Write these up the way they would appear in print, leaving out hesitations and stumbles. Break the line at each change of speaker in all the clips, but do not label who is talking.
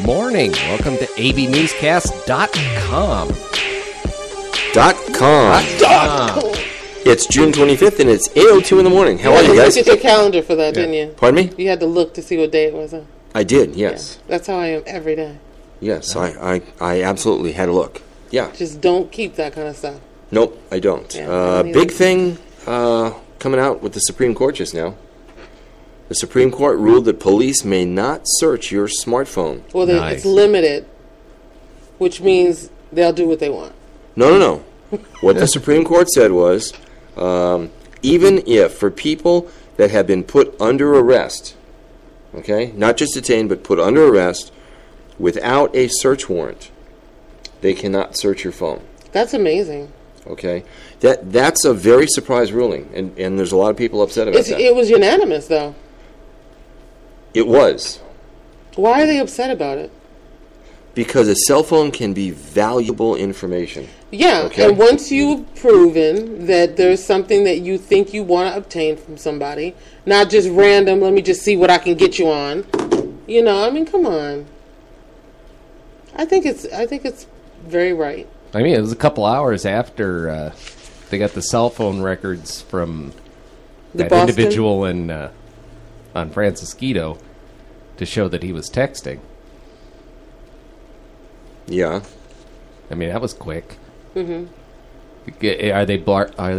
morning. Welcome to AVNewsCast.com.
.com. It's June 25th, and it's 8:02 in the morning. How are you guys?
You had to look at your calendar for that, didn't you?
Pardon me?
You had to look to see what day it was on.
I did, yes.
Yeah, that's how I am every day.
Yes, I absolutely had a look. Yeah.
Just don't keep that kind of stuff.
Nope, I don't.
Yeah,
big thing coming out with the Supreme Court just now. The Supreme Court ruled that police may not search your smartphone.
Well,
Nice.
It's limited, which means they'll do what they want.
No. What the Supreme Court said was, even if for people that have been put under arrest, okay, not just detained, but put under arrest without a search warrant, they cannot search your phone.
That's amazing.
Okay, that's a very surprise ruling, and there's a lot of people upset about that.
It was unanimous, though.
It was.
Why are they upset about it?
Because a cell phone can be valuable information.
Yeah,
Okay.
and once you've proven that there's something that you think you want to obtain from somebody, not just random, let me just see what I can get you on. You know, I mean, come on. I think it's very right.
I mean, it was a couple hours after they got the cell phone records from
The
that
Boston?
individual on Francisquito to show that he was texting.
Yeah.
I mean, that was quick. Mm-hmm. Are they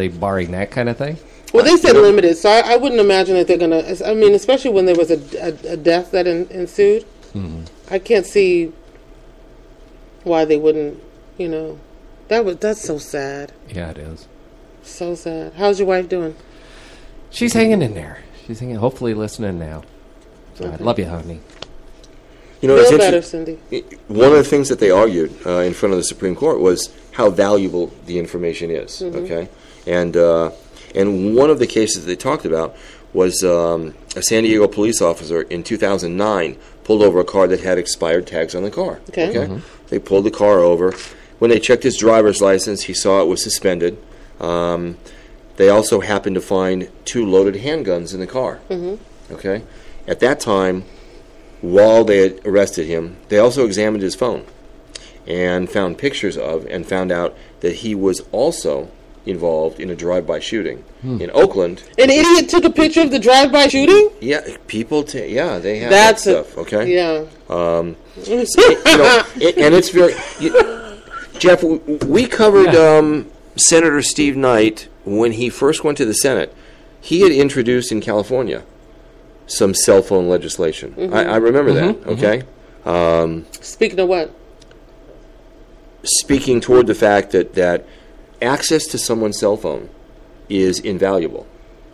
barring that kind of thing?
Well, they said limited, so I wouldn't imagine that they're going to... I mean, especially when there was a death that ensued. Mm-hmm. I can't see why they wouldn't, you know... That's so sad.
Yeah, it is.
So sad. How's your wife doing?
She's hanging in there. She's hanging. Hopefully, listening now. So I love you, honey.
You know,
Feel
it's
better, Cindy.
One of the things that they argued in front of the Supreme Court was how valuable the information is.
Mm-hmm.
Okay, and one of the cases they talked about was a San Diego police officer in 2009 pulled over a car that had expired tags on the car.
Okay.
Mm-hmm.
They pulled the car over. When they checked his driver's license, he saw it was suspended. They also happened to find 2 loaded handguns in the car. Mm-hmm. Okay, at that time, while they had arrested him, they also examined his phone and found pictures of and found out that he was also involved in a drive-by shooting in Oakland.
An idiot took a picture of the drive-by shooting?
Yeah, people. They have that
That's
stuff. Okay.
Yeah.
And it's very. Jeff, we covered Senator Steve Knight when he first went to the Senate. He had introduced in California some cell phone legislation. Mm-hmm. I remember that, okay?
Speaking of what?
Speaking toward the fact that access to someone's cell phone is invaluable,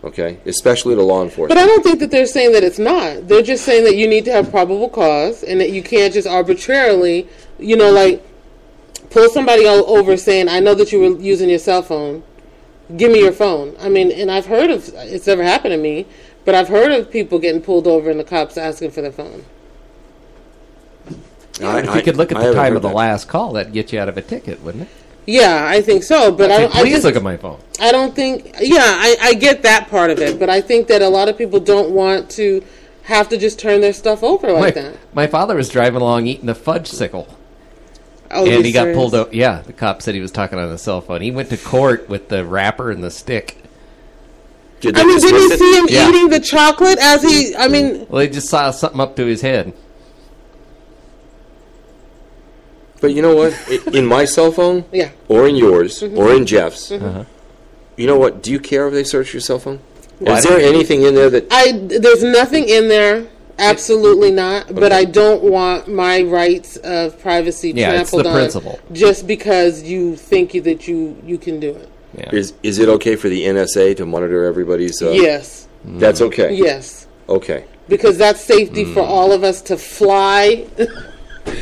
okay? Especially to law enforcement.
But I don't think that they're saying that it's not. They're just saying that you need to have probable cause and that you can't just arbitrarily, like pull somebody over saying, I know that you were using your cell phone. Give me your phone. I mean, and I've heard of, it's never happened to me, but I've heard of people getting pulled over and the cops asking for their phone.
If you could look at the time of the last call, that'd get you out of a ticket, wouldn't it?
Yeah, I think so. But
Please look at my phone.
I don't think... Yeah, I get that part of it, but I think that a lot of people don't want to have to just turn their stuff over like that.
My father was driving along eating a fudgesicle.
Oh,
and he got pulled over. Yeah, the cop said he was talking on the cell phone. He went to court with the wrapper and the stick.
Didn't you see him eating the chocolate as he...
Well, he just saw something up to his head.
But you know what? In my cell phone,
yeah,
or in yours, or in Jeff's, you know what? Do you care if they search your cell phone? Is there anything in there that...
There's nothing in there. Absolutely not. Okay. But I don't want my rights of privacy trampled on just because you think that you can do it.
Yeah. Is it okay for the NSA to monitor everybody's...
Yes.
That's okay?
Yes.
Okay.
Because that's safety for all of us to fly.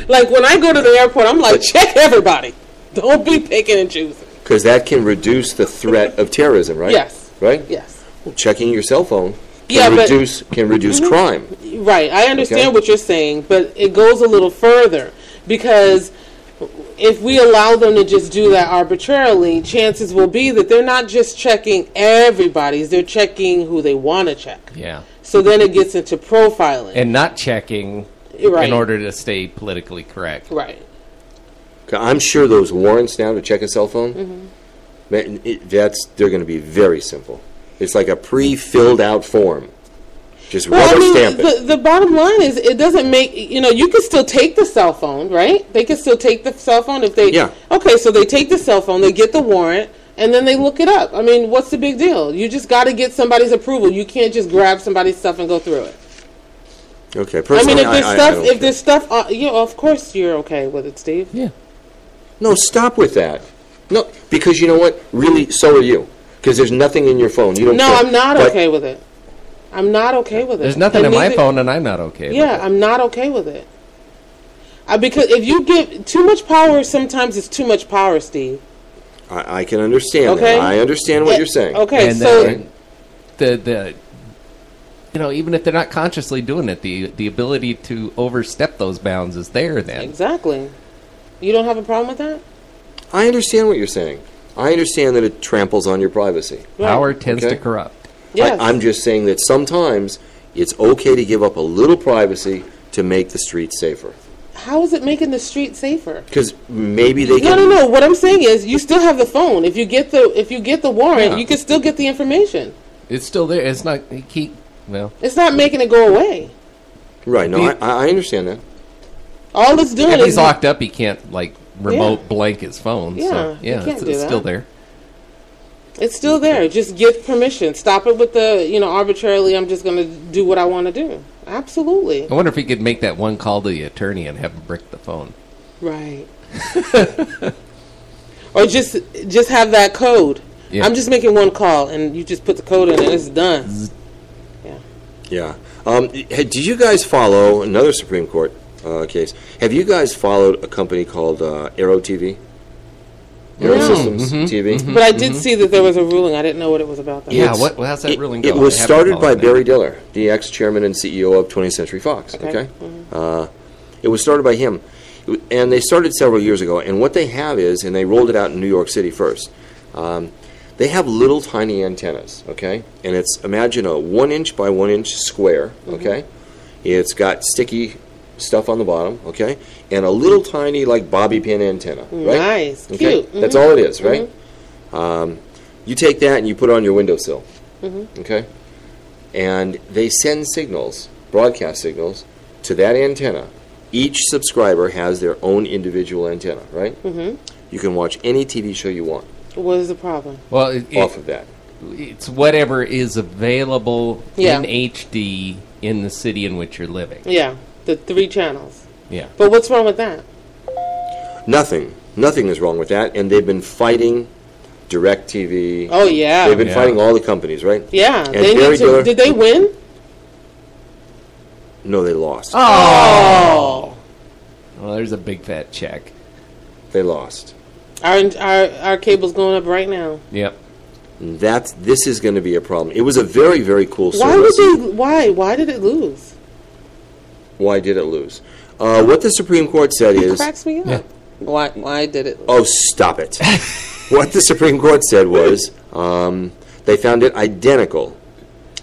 Like, when I go to the airport, I'm like, check everybody. Don't be picking and choosing.
Because that can reduce the threat of terrorism, right?
Yes.
Right?
Yes.
Well, checking your cell phone can reduce crime.
Right. I understand what you're saying, but it goes a little further. Because if we allow them to just do that arbitrarily, chances will be that they're not just checking everybody's, they're checking who they want to check.
Yeah.
So then it gets into profiling.
And not checking
Right.
in order to stay politically correct.
Right.
I'm sure those warrants now to check a cell phone, man, they're going to be very simple. It's like a pre-filled out form. Just rubber stamp it.
The bottom line is it doesn't make, you can still take the cell phone, right? They can still take the cell phone if they...
Yeah. Okay,
so they take the cell phone, they get the warrant, and then they look it up. I mean, what's the big deal? You just got to get somebody's approval. You can't just grab somebody's stuff and go through it.
Okay, personally,
if there's stuff, of course you're okay with it, Steve.
Yeah.
No, stop with that. No, because you know what? Really, so are you. Because there's nothing in your phone. You don't.
No, I'm not okay with it. I'm not okay with it.
There's nothing in my phone, and I'm not okay with it.
Yeah, I'm not okay with it. Because if you give too much power, sometimes it's too much power, Steve.
I can understand that. I understand what you're saying.
Okay,
and
so...
even if they're not consciously doing it, the ability to overstep those bounds is there then.
Exactly. You don't have a problem with that?
I understand what you're saying. I understand that it tramples on your privacy.
Right. Power tends to corrupt.
Yes.
I'm just saying that sometimes it's okay to give up a little privacy to make the streets safer.
How is it making the street safer?
Because maybe they can...
No. What I'm saying is, you still have the phone. If you get the warrant, you can still get the information.
It's still there. It's not...
It's not making it go away.
Right. No, I understand that.
All it's doing
if
is...
he's locked up, he can't, remote blank his phone.
Yeah,
so, it's still there.
It's still there. Just give permission. Stop it with the, arbitrarily, I'm just going to do what I want to do. Absolutely.
I wonder if he could make that one call to the attorney and have him brick the phone.
Right. Or just have that code. Yeah. I'm just making one call, and you just put the code in, and it's done.
Yeah. Did you guys follow another Supreme Court case? Have you guys followed a company called Aero TV? Aero Systems TV?
Mm-hmm. But I did see that there was a ruling. I didn't know what it was about. That.
Yeah,
how's that ruling go?
It was started by Barry Diller, the ex-chairman and CEO of 20th Century Fox. Okay? Mm-hmm. It was started by him. And they started several years ago. And what they have is, and they rolled it out in New York City first, they have little tiny antennas, okay? And it's, imagine a 1-inch by 1-inch square, okay? It's got sticky stuff on the bottom, okay? And a little tiny, bobby pin antenna, right?
Nice,
okay?
cute.
That's all it is, right? You take that and you put it on your windowsill, okay? And they send signals, broadcast signals, to that antenna. Each subscriber has their own individual antenna, right? You can watch any TV show you want.
What is the problem?
Well,
off of that.
It's whatever is available in HD in the city in which you're living.
Yeah, the 3 channels.
Yeah.
But what's wrong with that?
Nothing. Nothing is wrong with that. And they've been fighting DirecTV.
Oh, yeah.
They've been fighting all the companies, right?
Yeah.
And
did they win?
No, they lost.
Oh.
Well, there's a big fat check.
They lost.
Our cable's going up right now.
Yep.
This is going to be a problem. It was a very, very cool service.
Why did it lose?
Why did it lose? What the Supreme Court said is...
It cracks me up. Yeah. Why did it lose?
Oh, stop it. What the Supreme Court said was they found it identical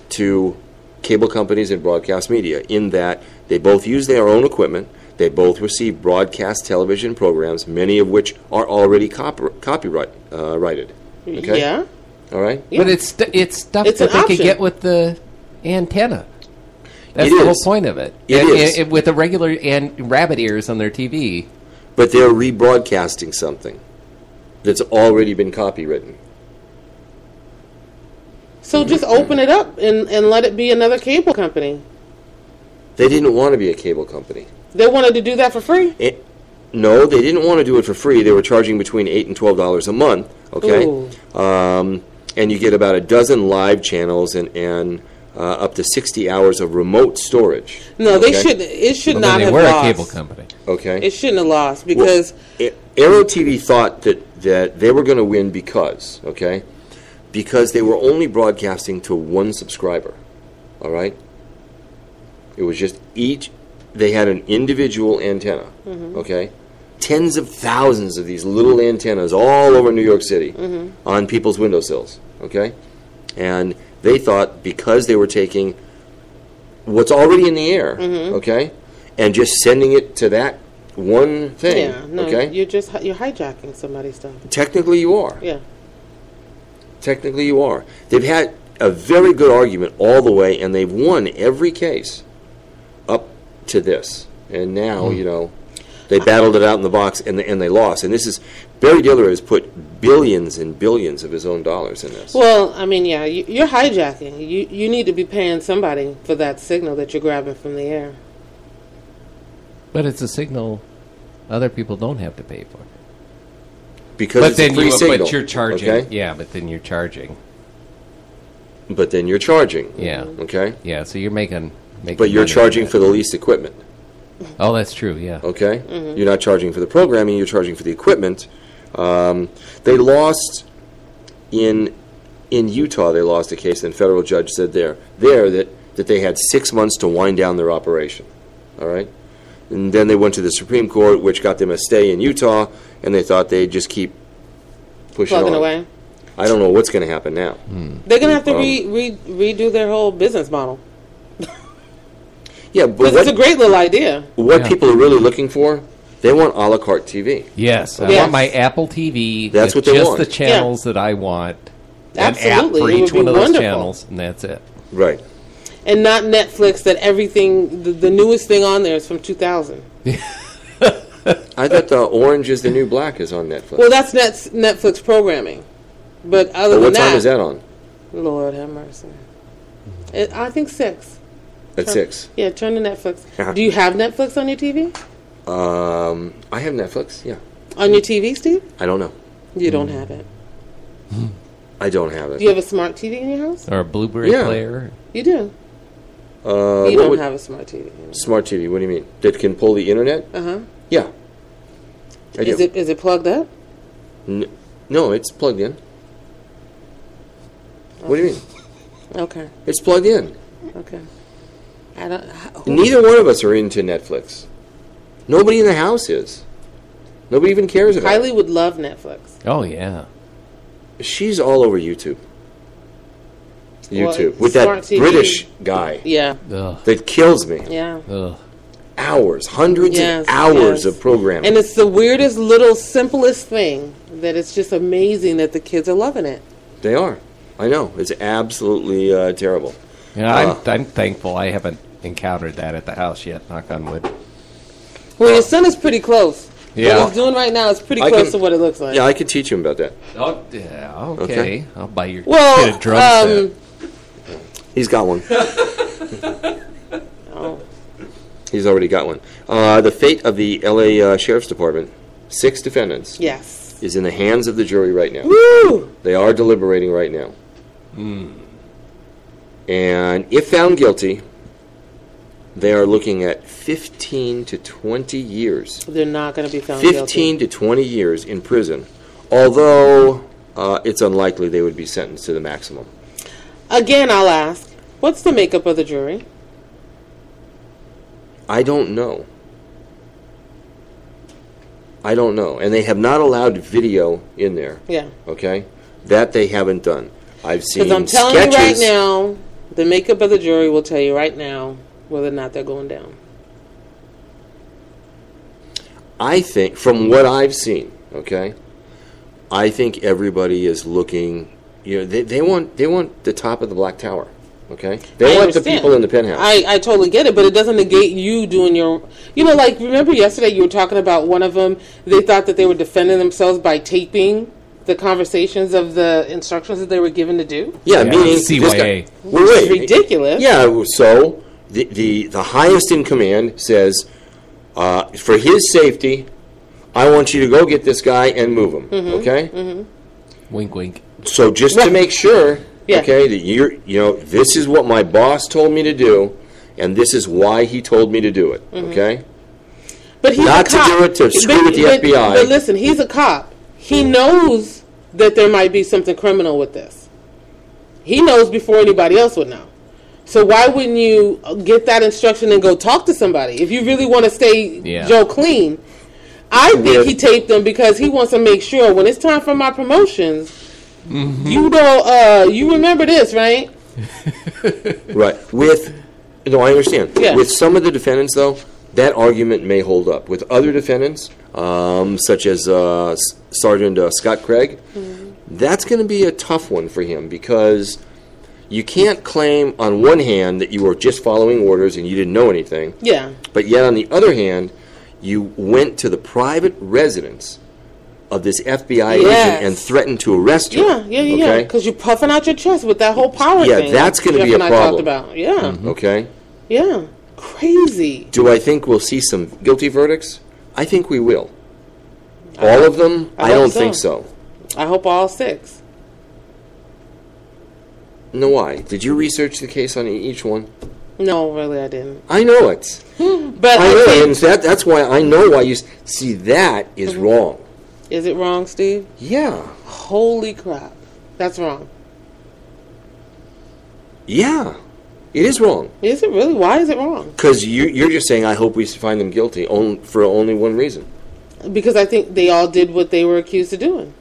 to cable companies and broadcast media in that they both use their own equipment. They both receive broadcast television programs, many of which are already copyrighted. Okay?
Yeah.
All right?
Yeah. But it's stuff that they could get with the antenna. That's the whole point of it.
It is.
With the regular rabbit ears on their TV.
But they're rebroadcasting something that's already been copywritten.
So just open it up and let it be another cable company.
They didn't want to be a cable company.
They wanted to do that for free?
No, they didn't want to do it for free. They were charging between $8 and $12 a month, okay? And you get about a dozen live channels and up to 60 hours of remote storage.
No, they shouldn't. It should not have lost.
They were a cable company.
Okay.
It shouldn't have lost because...
Aero TV thought that they were going to win because they were only broadcasting to one subscriber, all right? It was just they had an individual antenna, okay? Tens of thousands of these little antennas all over New York City on people's windowsills, okay? And they thought because they were taking what's already in the air, okay, and just sending it to that one thing.
Yeah, no,
okay?
you're hijacking somebody's stuff.
Technically, you are.
Yeah.
Technically, you are. They've had a very good argument all the way, and they've won every case up to this. And now, they battled it out in the box, and they lost. And this is, Barry Diller has put billions and billions of his own dollars in this.
Well, I mean, yeah, you're hijacking. You need to be paying somebody for that signal that you're grabbing from the air.
But it's a signal other people don't have to pay for.
Because it's a free signal.
But you're charging.
Okay?
Yeah, but then you're charging.
But then you're charging.
Yeah.
Okay?
Yeah, so you're making
But you're
money
charging
from
for the least equipment.
Oh, that's true, yeah.
Okay? You're not charging for the programming, you're charging for the equipment. They lost in Utah, they lost a case, and a federal judge said that they had 6 months to wind down their operation. All right? And then they went to the Supreme Court, which got them a stay in Utah, and they thought they'd just keep pushing
Plugging
on.
away.
I don't know what's going to happen now.
They're going to have to redo their whole business model.
Yeah, but
Because it's a great little idea.
what people are really looking for, they want a la carte TV.
Yes, I
Yes.
want my Apple TV.
That's
with
what they
just
want.
the channels that I want.
Absolutely,
An app for
it
each
would be
one of those
wonderful.
channels, and that's it.
Right.
And not Netflix that everything, the newest thing on there is from 2000.
I thought the Orange is the New Black is on Netflix.
Well, that's Netflix programming. But other
But
than
what time is that on?
Lord have mercy. I think 6.
At 6.
Yeah, turn to Netflix.
Yeah.
Do you have Netflix on your TV?
I have Netflix, yeah.
On your TV, Steve?
I don't know.
You don't have it.
I don't have it.
Do you have a smart TV in your house?
Or a Blu-ray
Yeah.
player.
You do.
What
You don't
would-
have a smart TV.
Smart TV, what do you mean? That can pull the internet?
Uh-huh.
Yeah. I do.
Is it plugged up?
No, it's plugged in. What do you mean?
Okay.
It's plugged in.
Okay. I don't.
Neither one of us are into Netflix. Nobody in the house is. Nobody even cares about
Kylie would love Netflix.
Oh, yeah.
it. She's all over YouTube. YouTube.
Well,
with
smart
that
TV.
British guy
Yeah.
Ugh.
that kills me.
Yeah.
Ugh.
Hours, hundreds
Yes,
of hours
yes.
of programming.
And it's the weirdest, little, simplest thing that it's just amazing that the kids are loving it.
They are. I know. It's absolutely terrible.
Yeah, I'm thankful I haven't encountered that at the house yet, knock on wood.
Well, your son is pretty close.
Yeah.
What he's doing right now is pretty
I
close
can-
to what it looks like.
Yeah, I could teach him about that.
Oh, yeah, okay.
Okay.
I'll buy your
Well,
kid a drum set.
He's got one.
Oh.
He's already got one. The fate of the L.A. Sheriff's Department, 6 defendants,
Yes.
is in the hands of the jury right now.
Woo!
They are deliberating right now. And if found guilty, they are looking at 15 to 20 years.
They're not going to be found
15 to 20 years in prison, although it's unlikely they would be sentenced to the maximum.
Again, I'll ask, what's the makeup of the jury?
I don't know. I don't know. And they have not allowed video in there,
Yeah.
okay? That they haven't done. I've seen
Because I'm telling
sketches.
you right now, the makeup of the jury will tell you right now whether or not they're going down.
I think, from what I've seen, okay, I think everybody is looking, they want the top of the Black Tower, okay? They
I
want the
understand.
people in the penthouse.
I totally get it, but it doesn't negate you doing your... like, remember yesterday you were talking about one of them, they thought that they were defending themselves by taping the conversations of the instructions that they were given to do?
Yeah,
Yeah,
meaning...
CYA.
this guy-
Which is ridiculous.
Yeah, so the highest in command says, for his safety, I want you to go get this guy and move him, okay?
Wink, wink.
So just to make sure,
Yeah.
okay, that this is what my boss told me to do, and this is why he told me to do it, okay?
But he's
Not
a
to
cop.
do it to screw with the FBI.
But listen, he's a cop. He knows that there might be something criminal with this. He knows before anybody else would know. So why wouldn't you get that instruction and go talk to somebody if you really want to stay Joe clean? I think he taped them because he wants to make sure when it's time for my promotions, you don't. You remember this, right?
Right. No, I understand.
Yeah.
With some of the defendants, though, that argument may hold up. With other defendants, such as Sergeant Scott Craig, that's going to be a tough one for him because you can't claim on one hand that you were just following orders and you didn't know anything.
Yeah.
But yet on the other hand, you went to the private residence of this FBI agent and threatened to arrest her.
Yeah. Because you're puffing out your chest with that whole power thing.
Yeah, that's going to be a problem.
Talked about. Yeah.
Okay?
Yeah. Crazy.
Do I think we'll see some guilty verdicts? I think we will. All of them? I don't think so.
I hope all 6.
No, why? Did you research the case on each one?
No, really, I didn't.
I know it.
But
I know, and that's why I know why you see that is wrong.
Is it wrong, Steve?
Yeah.
Holy crap. That's wrong.
Yeah. It is wrong.
Is it really? Why is it wrong?
Because you're just saying, I hope we find them guilty for only one reason.
Because I think they all did what they were accused of doing.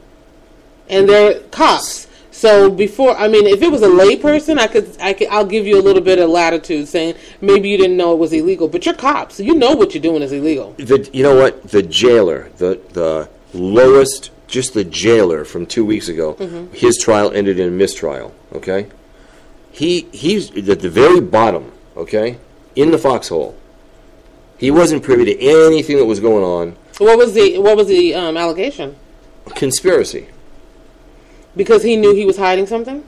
And they're cops. So before, I mean, if it was a lay person, I'll give you a little bit of latitude saying maybe you didn't know it was illegal. But you're cops, so you know what you're doing is illegal.
You know what? The jailer, the lowest, just the jailer from 2 weeks ago, his trial ended in a mistrial, okay? He's at the very bottom, okay, in the foxhole. He wasn't privy to anything that was going on.
What was the allegation?
Conspiracy.
Because he knew he was hiding something?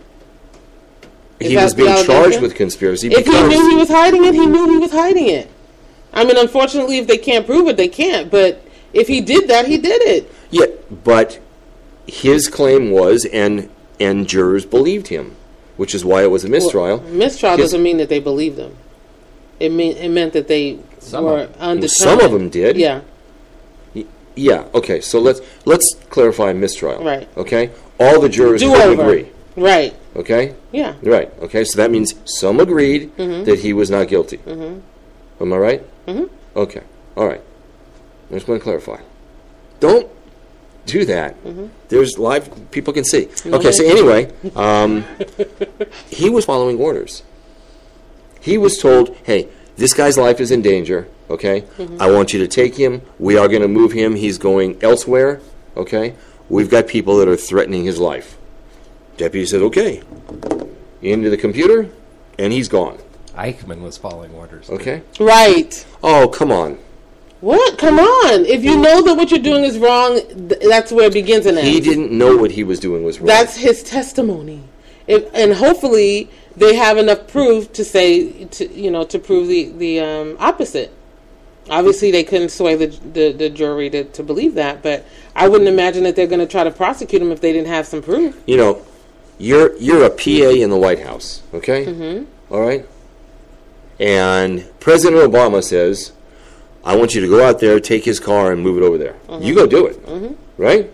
He was being charged with conspiracy.
If he knew he was hiding it, he knew he was hiding it. I mean, unfortunately, if they can't prove it, they can't. But if he did that, he did it.
Yeah, but his claim was, and jurors believed him, which is why it was a mistrial.
Well, mistrial doesn't mean that they believed him. It meant that they were undetermined.
Some of them did.
Yeah.
Yeah. Okay. So let's clarify mistrial.
Right.
Okay. All the jurors agree.
Right.
Okay.
Yeah.
Right. Okay. So that means some agreed that he was not guilty. Am I right? Okay. All right. I just want to clarify. Don't do that. There's live people can see. Okay. So anyway, he was following orders. He was told, "Hey, this guy's life is in danger. Okay, I want you to take him. We are going to move him. He's going elsewhere. Okay, we've got people that are threatening his life." Deputy said, "Okay." Into the computer, and he's gone.
Eichmann was following orders.
Okay.
Right.
Oh, come on.
What? Come on. If you know that what you're doing is wrong, that's where it begins and ends.
He didn't know what he was doing was wrong.
That's his testimony. And hopefully they have enough proof to say, to prove the opposite. Obviously, they couldn't sway the jury to believe that, but I wouldn't imagine that they're going to try to prosecute him if they didn't have some proof.
You know, you're a PA in the White House, okay? All right? And President Obama says, "I want you to go out there, take his car, and move it over there." You go do it, right?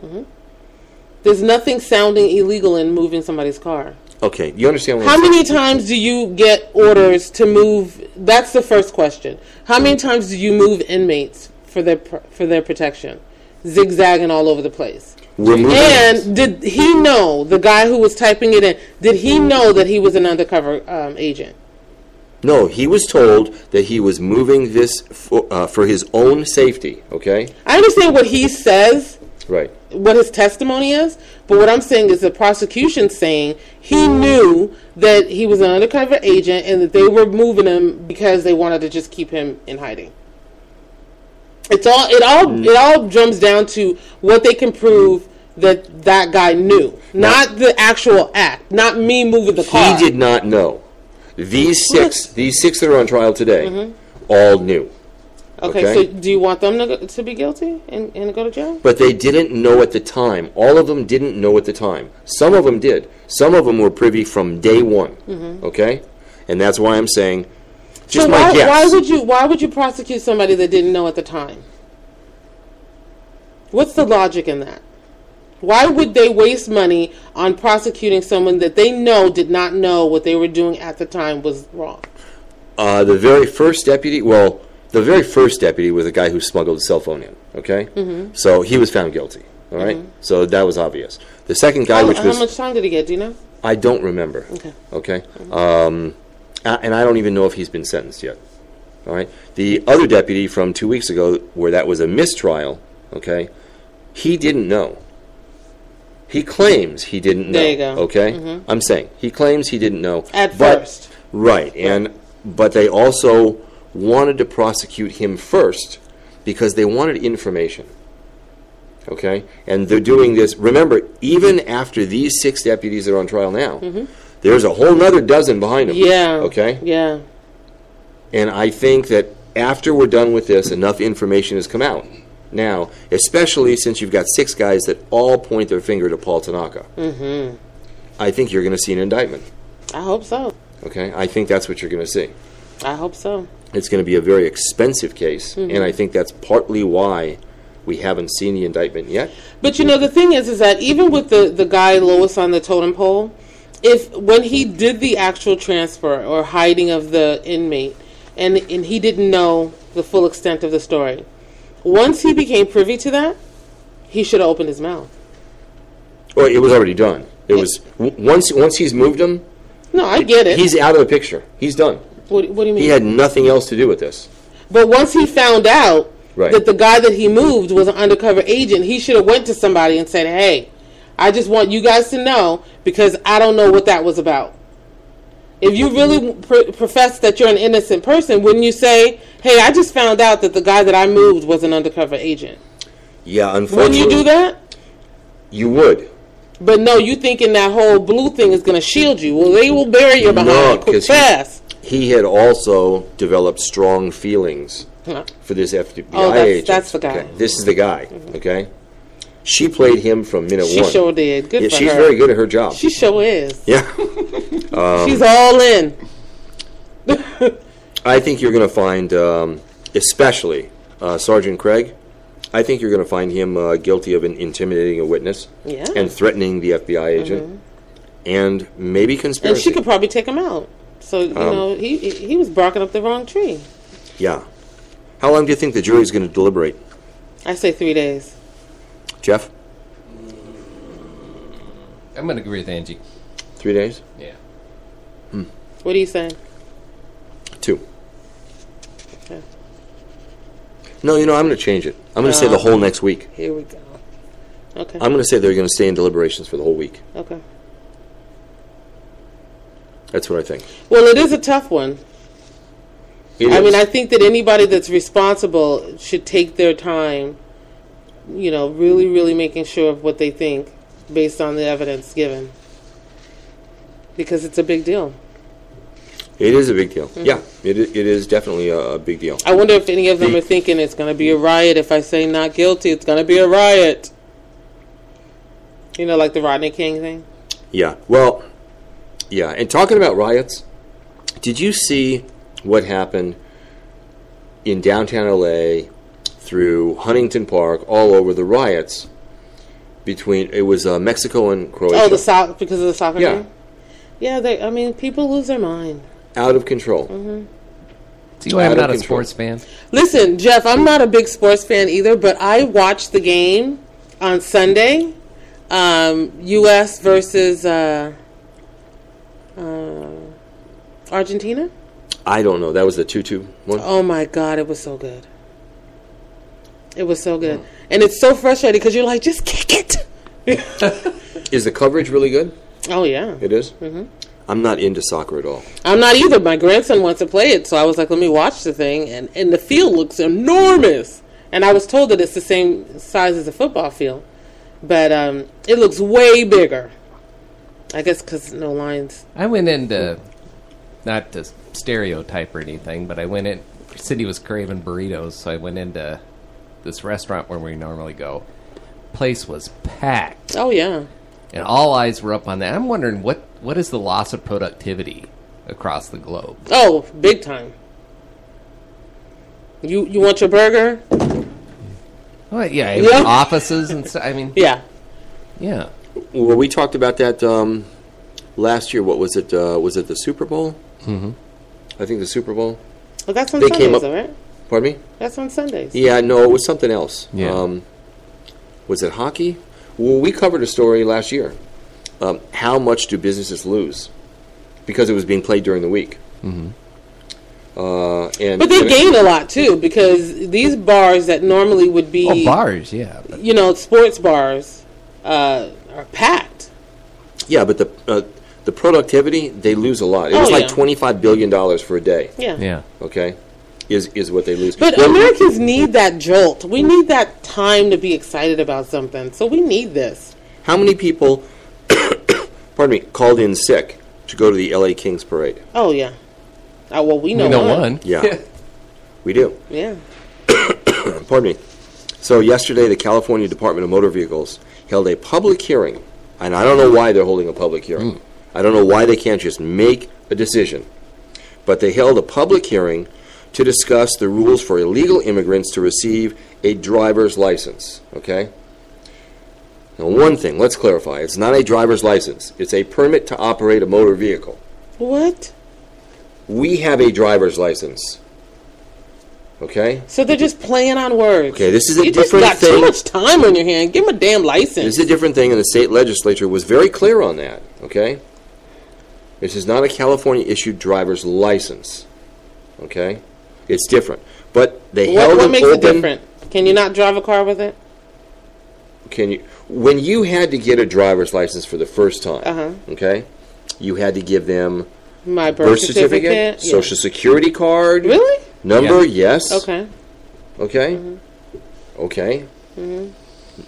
There's nothing sounding illegal in moving somebody's car.
Okay, you understand what
How
I'm saying?
many times do you get orders to move? That's the first question. How many times do you move inmates for their protection, zigzagging all over the place? And did he know, the guy who was typing it in, did he know that he was an undercover agent?
No, he was told that he was moving this for his own safety, okay?
I understand what he says,
right?
What his testimony is, but what I'm saying is the prosecution saying he knew that he was an undercover agent and that they were moving him because they wanted to just keep him in hiding. It all drums down to what they can prove that guy knew, not the actual act, not me moving the car.
He did not know. These six that are on trial today, all knew.
Okay, so do you want them to be guilty and go to jail?
But they didn't know at the time. All of them didn't know at the time. Some of them did. Some of them were privy from day one. Okay, and that's why I'm saying, just my guess.
Why would you prosecute somebody that didn't know at the time? What's the logic in that? Why would they waste money on prosecuting someone that they know did not know what they were doing at the time was wrong?
The very first deputy was a guy who smuggled a cell phone in, okay? So he was found guilty, all right? So that was obvious. The second guy,
how much time did he get, do you know?
I don't remember, okay? And I don't even know if he's been sentenced yet. All right. The other deputy from 2 weeks ago, where that was a mistrial, okay, he didn't know. He claims he didn't know.
There you go.
Okay? I'm saying he claims he didn't know.
At first.
Right. But they also wanted to prosecute him first because they wanted information. Okay? And they're doing this. Remember, even after these 6 deputies are on trial now, there's a whole other dozen behind them.
Yeah.
Okay?
Yeah.
And I think that after we're done with this, enough information has come out. Now, especially since you've got 6 guys that all point their finger to Paul Tanaka. I think you're going to see an indictment.
I hope so.
Okay? I think that's what you're going to see.
I hope so.
It's going to be a very expensive case, and I think that's partly why we haven't seen the indictment yet.
But, you know, the thing is that even with the guy lowest on the totem pole, when he did the actual transfer or hiding of the inmate, and he didn't know the full extent of the story, once he became privy to that, he should have opened his mouth.
Well, it was already done. It was once he's moved him.
No, I get it.
He's out of the picture. He's done.
What do you mean?
He had nothing else to do with this.
But once he found out
Right.
that the guy that he moved was an undercover agent, he should have went to somebody and said, "Hey, I just want you guys to know because I don't know what that was about." If you really profess that you're an innocent person, wouldn't you say, "Hey, I just found out that the guy that I moved was an undercover agent"?
Yeah, unfortunately.
Wouldn't you do that?
You would.
But no, you thinking that whole blue thing is going to shield you. Well, they will bury you behind quick fast.
He had also developed strong feelings for this FBI agent.
That's the guy.
Okay. This is the guy, okay? She played him from minute one.
She sure did. Good for her.
She's very good at her job.
She sure is.
Yeah.
She's all in.
I think you're going to find, especially Sergeant Craig, I think you're going to find him guilty of intimidating a witness and threatening the FBI agent and maybe conspiracy.
And she could probably take him out. So, you know, he was barking up the wrong tree.
Yeah. How long do you think the jury's going to deliberate?
I say 3 days.
Jeff?
I'm going to agree with Angie.
3 days?
Yeah.
What are you saying?
2.
Okay.
No, you know, I'm going to change it. I'm going to say the whole next week.
Here we go. Okay.
I'm going to say they're going to stay in deliberations for the whole week.
Okay.
That's what I think.
Well, it is a tough one. I mean, I think that anybody that's responsible should take their time, you know, really, really making sure of what they think based on the evidence given. Because it's a big deal.
It is a big deal. Yeah, it is definitely a big deal.
I wonder if any of them are thinking it's going to be a riot. If I say not guilty, it's going to be a riot. You know, like the Rodney King thing?
Yeah, well, yeah. And talking about riots, did you see what happened in downtown LA through Huntington Park, all over the riots between, it was Mexico and Croatia.
Oh, because of the soccer game? Yeah, I mean, people lose their mind.
Out of control.
See why I'm not a sports fan?
Listen, Jeff, I'm not a big sports fan either, but I watched the game on Sunday, U.S. versus Argentina.
I don't know. That was the 2-2 one?
Oh, my God. It was so good. It was so good. And it's so frustrating because you're like, just kick it.
Is the coverage really good?
Oh, yeah.
It is? I'm not into soccer at all.
I'm not either. My grandson wants to play it, so I was like, let me watch the thing. And the field looks enormous. And I was told that it's the same size as a football field. But it looks way bigger. I guess because no lines.
I went into, not to stereotype or anything, but I went in, Cindy was craving burritos, so I went into this restaurant where we normally go. Place was packed.
Oh, yeah.
And all eyes were up on that. I'm wondering, what is the loss of productivity across the globe?
Oh, big time. You want your burger?
Well, yeah, offices and stuff. I mean,
yeah.
Well, we talked about that last year. What was it? Was it the Super Bowl?
Mm-hmm.
I think the Super Bowl.
Well, that's on Sundays, though, right?
Pardon me?
That's on Sundays.
Yeah, no, it was something else.
Yeah.
Was it hockey? Well, we covered a story last year. How much do businesses lose? Because it was being played during the week.
But they gain a lot too, because these bars that normally would be
bars, yeah,
sports bars are packed.
Yeah, but the productivity, they lose a lot. It was like $25 billion for a day.
Yeah.
Okay, is what they lose.
But Americans need that jolt. We need that time to be excited about something. So we need this.
How many people, pardon me, called in sick to go to the LA Kings parade?
Oh yeah. Well, we know one.
Yeah, we do.
Yeah.
Pardon me. So yesterday, the California Department of Motor Vehicles held a public hearing, and I don't know why they're holding a public hearing. I don't know why they can't just make a decision. But they held a public hearing to discuss the rules for illegal immigrants to receive a driver's license. Okay? Now, one thing, let's clarify. It's not a driver's license. It's a permit to operate a motor vehicle.
What?
We have a driver's license. Okay?
So they're just playing on words.
Okay, this is a
you
different
just got
thing.
too much time on your hand. Give them a damn license.
This is a different thing, and the state legislature was very clear on that. Okay? This is not a California-issued driver's license. Okay? It's different. But they held
What
it
makes
open.
it different? Can you not drive a car with it?
Can you? When you had to get a driver's license for the first time, okay, you had to give them
my birth certificate,
Social Security card,
really,
number, yes,
okay,
okay.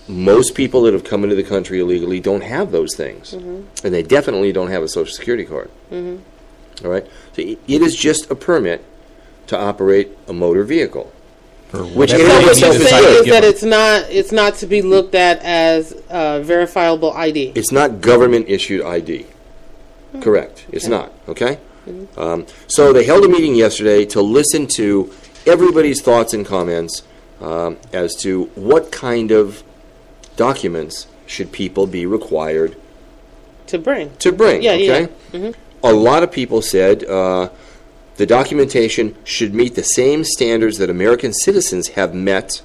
Most people that have come into the country illegally don't have those things, and they definitely don't have a Social Security card. All right, so it is just a permit to operate a motor vehicle. Which
so what you're saying is that it's not to be looked at as verifiable ID.
It's not government issued ID. Correct. It's not. Okay. So they held a meeting yesterday to listen to everybody's thoughts and comments as to what kind of documents should people be required
to bring.
Yeah. Okay. A lot of people said the documentation should meet the same standards that American citizens have met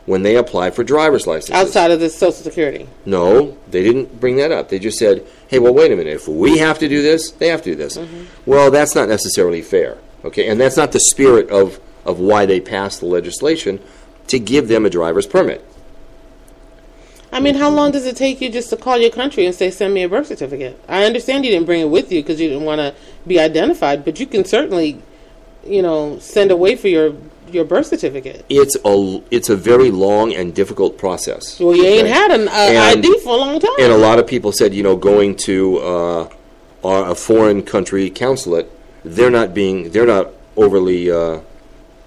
when they apply for driver's licenses.
Outside of the Social Security.
No, they didn't bring that up. They just said, hey, well, wait a minute. If we have to do this, they have to do this. Well, that's not necessarily fair. Okay, and that's not the spirit of why they passed the legislation to give them a driver's permit.
I mean, how long does it take you just to call your country and say, send me a birth certificate? I understand you didn't bring it with you because you didn't want to be identified, but you can certainly, send away for your birth certificate.
It's a very long and difficult process.
Well, you ain't had an ID for a long time.
And a lot of people said, going to a foreign country consulate, they're not overly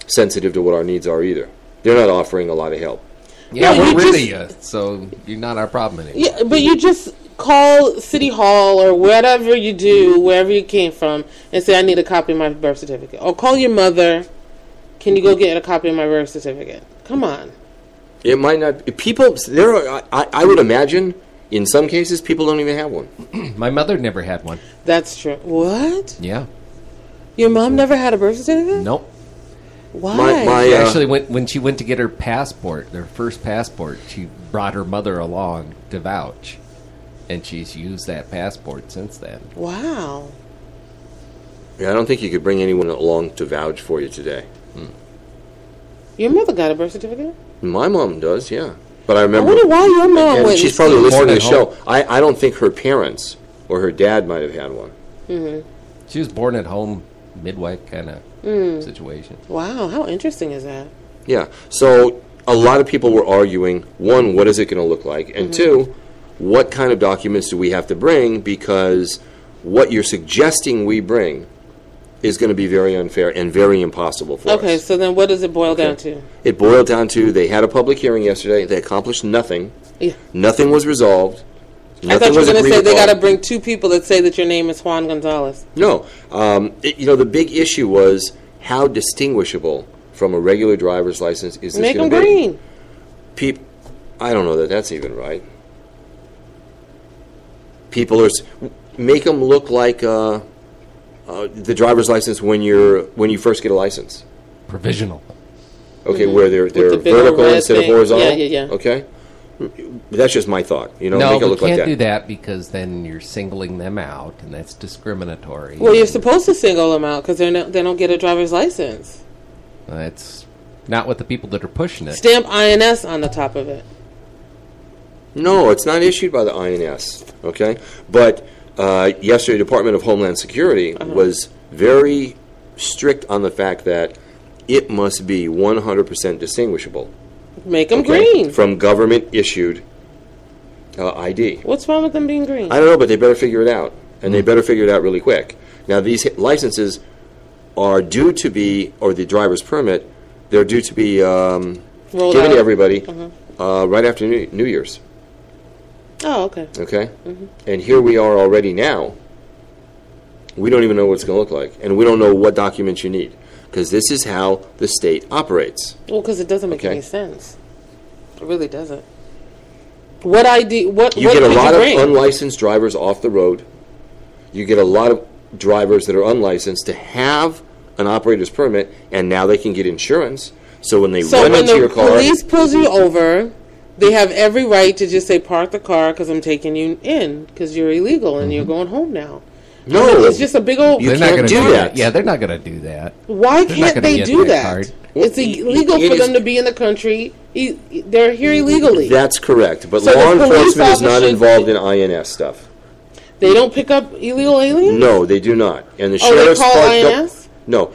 sensitive to what our needs are either. They're not offering a lot of help.
Yeah, we're rid of you, so you're not our problem anymore.
Yeah, but you just call City Hall or whatever you do, wherever you came from, and say, I need a copy of my birth certificate. Or call your mother, can you go get a copy of my birth certificate? Come on.
It might not... I would imagine, in some cases, people don't even have one.
My mother never had one.
That's true. What?
Yeah.
Your mom never had a birth certificate?
Nope.
Why?
She actually when she went to get her passport, her first passport, she brought her mother along to vouch, and she's used that passport since then.
Wow.
Yeah, I don't think you could bring anyone along to vouch for you today.
Your mother got a birth certificate?
My mom does, yeah. But I remember...
I wonder why your mom went.
She's probably listening to the show. I don't think her parents or her dad might have had one.
She was born at home, midwife kind of situation.
Wow, how interesting is that?
Yeah, so a lot of people were arguing, one, what is it going to look like? And two, what kind of documents do we have to bring? Because what you're suggesting we bring is going to be very unfair and very impossible for us.
Okay, so then what does it boil down to?
It boiled down to they had a public hearing yesterday. They accomplished nothing.
Yeah.
Nothing was resolved.
I thought you were going to say they got to bring two people that say that your name is Juan Gonzalez.
No. The big issue was how distinguishable from a regular driver's license is this
Make
going
them
to be?
green.
I don't know that that's even right. People are... Make them look like the driver's license when you first get a license.
Provisional.
Okay, where they're
the big
vertical
red
instead of
thing.
horizontal?
Yeah.
Okay. That's just my thought. You know,
No,
make it
we
look like
can't
that.
do that because then you're singling them out, and that's discriminatory.
Well, you're supposed to single them out because they don't get a driver's license.
That's not what the people that are pushing it.
Stamp INS on the top of it.
No, it's not issued by the INS, okay? But yesterday, Department of Homeland Security was very strict on the fact that it must be 100% distinguishable.
Make them
Okay,
green.
from government-issued ID.
What's wrong with them being green?
I don't know, but they better figure it out, and they better figure it out really quick. Now, these licenses are due to be, or the driver's permit, they're due to be
Rolled
given
out.
to everybody right after New Year's,
Oh, okay.
okay? And here we are already now. We don't even know what it's going to look like, and we don't know what documents you need, because this is how the state operates.
Well, because it doesn't make
Okay.
any sense. It really doesn't. What ID? What?
You
what
get a
could
lot
you
of
bring?
unlicensed drivers off the road. You get a lot of drivers that are unlicensed to have an operator's permit, and now they can get insurance. So when they
So
run
when
into
the
your car,
police pulls you over, they have every right to just say, "Park the car because I'm taking you in because you're illegal and you're going home now."
no,
I mean, it's just a big old.
You
They're not
can't
going to
do
do
that.
that. Yeah, they're not going to do that.
Why
They're not
can't
gonna
they
get
do
that
that?
card.
It's illegal
It
for
is-
them to be in the country. They're here illegally.
That's correct. But
So the
law
police
enforcement is not
officer-
involved in INS stuff.
They don't pick up illegal aliens.
No, they do not. And the
Oh, they
sheriff's
call
part-
INS?
No.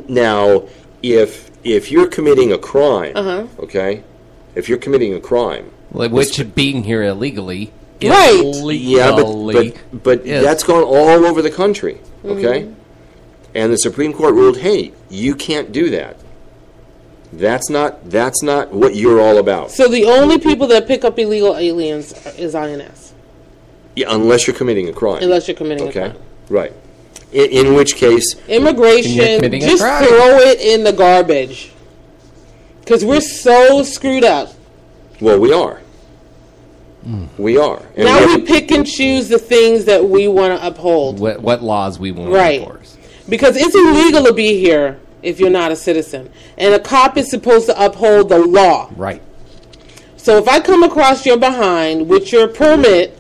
Now, if you're committing a crime, okay, if you're committing a crime,
Which being here illegally,
Right.
yeah, but
is.
that's gone all over the country, okay? And the Supreme Court ruled, hey, you can't do that. That's not what you're all about.
So the only people that pick up illegal aliens is INS,
Yeah, unless you're committing a crime.
unless you're committing a
Okay,
crime.
right. In which case,
And you're
Immigration,
committing a
just
crime.
throw it in the garbage. Because we're so screwed up.
well, we are. We are. And
Now
we
we
have-
pick and choose the things that we want to uphold.
what laws we want
Right.
to enforce.
Because it's illegal to be here if you're not a citizen. And a cop is supposed to uphold the law.
Right.
So if I come across your behind with your permit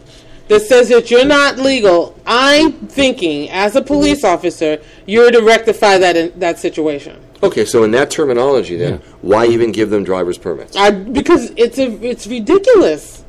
that says that you're not legal, I'm thinking, as a police officer, you're to rectify that situation.
Okay, so in that terminology, then, why even give them driver's permits?
Because it's ridiculous.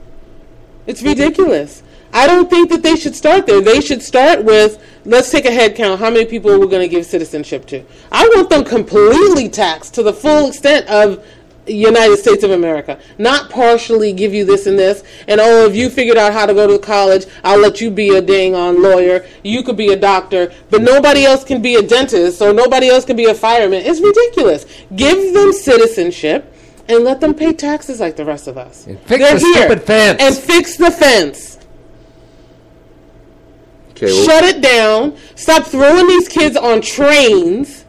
It's ridiculous. I don't think that they should start there. They should start with, let's take a head count. How many people we're going to give citizenship to? I want them completely taxed to the full extent of United States of America. Not partially give you this and this. And, oh, if you figured out how to go to college, I'll let you be a dang on lawyer. You could be a doctor. But nobody else can be a dentist, or nobody else can be a fireman. It's ridiculous. Give them citizenship and let them pay taxes like the rest of us.
And fix
They're
the
here.
stupid fence.
And fix the fence.
Okay, well,
Shut it down. Stop throwing these kids on trains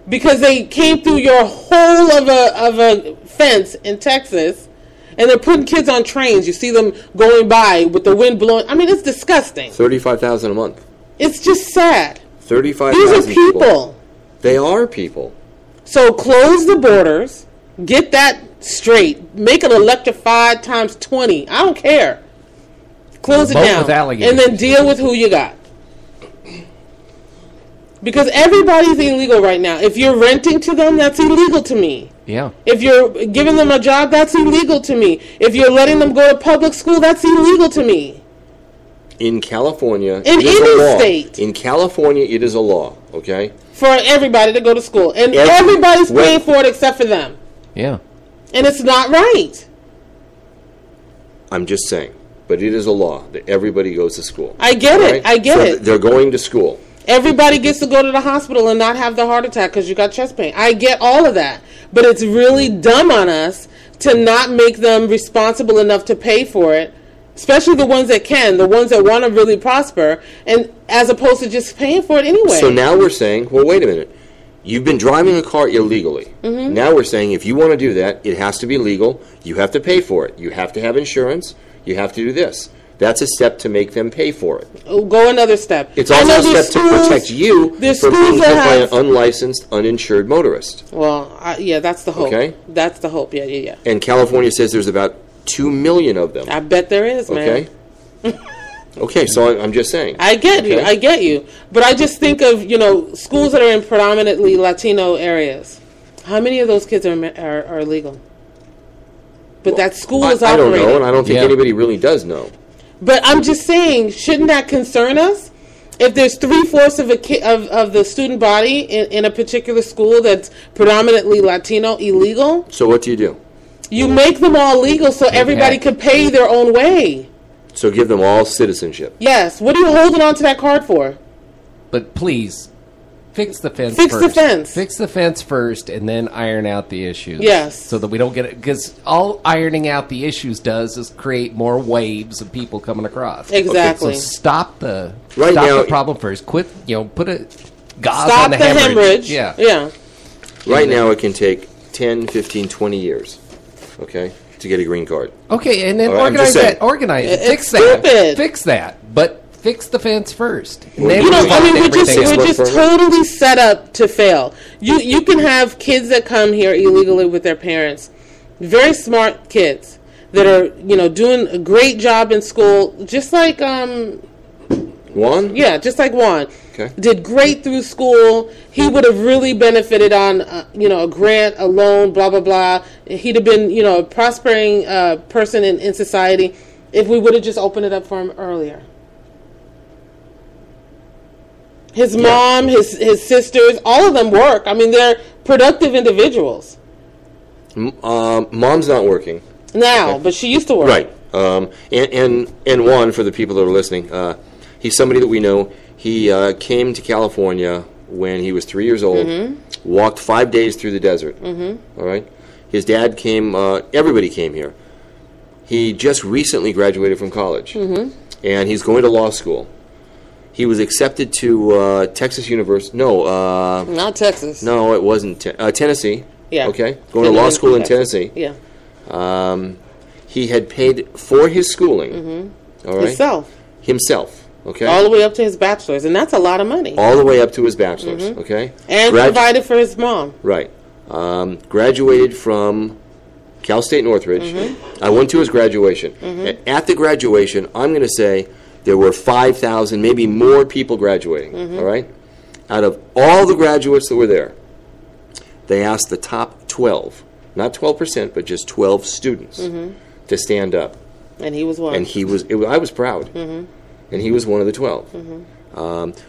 because they came through your hole of a fence in Texas, and they're putting kids on trains. You see them going by with the wind blowing. I mean, it's disgusting.
$35,000 a month.
It's just sad.
35,000
These are people.
They are people.
So close the borders. Get that straight. Make it electrified times 20. I don't care. Close it
Vote
down.
with alligators.
And then deal with who you got. Because everybody's illegal right now. If you're renting to them, that's illegal to me.
Yeah.
If you're giving them a job, that's illegal to me. If you're letting them go to public school, that's illegal to me.
In California,
In
it is
any
a law.
state.
In California, it is a law, okay?
For everybody to go to school. And
Every-
everybody's
wait.
paying for it except for them.
Yeah.
And it's not right.
I'm just saying. But it is a law that everybody goes to school.
I get it.
Right?
I get
So
it.
They're going to school.
Everybody gets to go to the hospital and not have the heart attack because you got chest pain. I get all of that. But it's really dumb on us to not make them responsible enough to pay for it, especially the ones that can, the ones that want to really prosper, and as opposed to just paying for it anyway.
So now we're saying, well, wait a minute. You've been driving a car illegally.
Mm-hmm.
Now we're saying if you want to do that, it has to be legal. You have to pay for it. You have to have insurance. You have to do this. That's a step to make them pay for it.
Go another step.
It's
I
also
know
a
there's
step to protect you
there's
from
schools
being hit
that
by
have-
an unlicensed, uninsured motorist.
Well, yeah, that's the hope.
Okay.
That's the hope. Yeah.
And California says there's about 2 million of them.
I bet there is, man.
Okay. Okay, so I'm just saying.
I get you. But I just think of, schools that are in predominantly Latino areas. How many of those kids are illegal? But that school is operating.
I don't know, and I don't think anybody really does know.
But I'm just saying, shouldn't that concern us? If there's 3/4 of the student body in a particular school that's predominantly Latino illegal.
So what do?
You make them all legal so everybody can pay their own way.
So give them all citizenship.
Yes. What are you holding on to that card for?
But please, fix the fence
first.
Fix the fence first, and then iron out the issues.
Yes.
So that we don't get it. Because all ironing out the issues does is create more waves of people coming across.
Exactly.
Okay, so stop the problem first. Quit, put a gauze on the
hemorrhage.
Yeah.
Right now it can take 10, 15, 20 years, okay, to get a green card.
Okay,
and then organize it. Fix that. But fix the fence first.
We're just totally set up to fail. You can have kids that come here illegally with their parents, very smart kids that are doing a great job in school, just like
Juan.
Yeah, just like Juan.
Okay.
Did great through school. He would have really benefited on a grant, a loan, blah blah blah. He'd have been a prospering person in society if we would have just opened it up for him earlier. His mom, his sisters, all of them work. I mean, they're productive individuals.
Mom's not working
now, but she used to work.
Right. And Juan, for the people that are listening, he's somebody that we know. He came to California when he was 3 years old, walked 5 days through the desert. All right. His dad came, everybody came here. He just recently graduated from college, and he's going to law school. He was accepted to Texas University. No.
Not Texas.
No, it wasn't. Tennessee.
Yeah.
Okay. Going to law school in Tennessee.
Yeah.
He had paid for his schooling. All right. Himself. Okay.
All the way up to his bachelor's, and that's a lot of money.
All the way up to his bachelor's. Okay.
And provided for his mom.
Right. Graduated from Cal State Northridge. I went to his graduation. At the graduation, I'm going to say there were 5,000, maybe more people graduating. All right. Out of all the graduates that were there, they asked the top 12, not 12%, but just 12 students to stand up.
And he was one.
And I was proud. And he was one of the 12.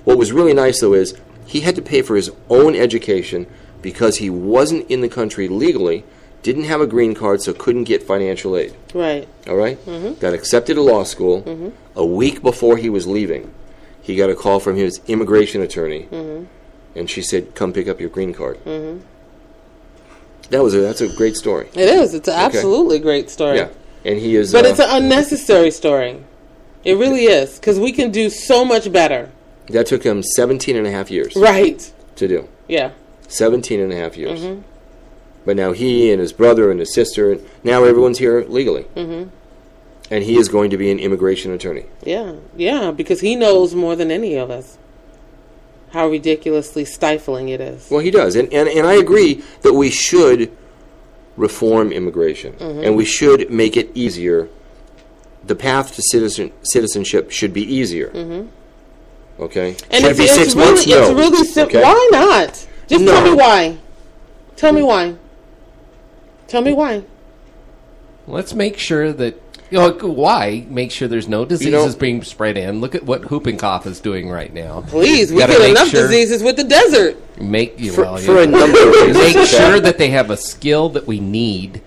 What was really nice, though, is he had to pay for his own education because he wasn't in the country legally, didn't have a green card, so couldn't get financial aid.
Right.
All right? Got accepted to law school. A week before he was leaving, he got a call from his immigration attorney, and she said, come pick up your green card. That's a great story.
It is. It's an absolutely great story.
Yeah. And he is...
But it's an unnecessary story. It really is, because we can do so much better.
That took him 17 and a half years.
Right.
To do.
Yeah.
17 and a half years. But now he and his brother and his sister, now everyone's here legally. And he is going to be an immigration attorney.
Yeah, because he knows more than any of us how ridiculously stifling it is.
Well, he does. And I agree that we should reform immigration. And we should make it easier. The path to citizenship should be easier. Okay?
And
should it be 6 months? No.
It's really simple. Okay. Why not? Just tell me why. Tell me why. Tell me why.
Let's make sure that... why make sure there's no diseases being spread in? Look at what whooping cough is doing right now.
Please, we get enough diseases with the desert.
For a number of reasons.
Make sure that they have a skill that we need.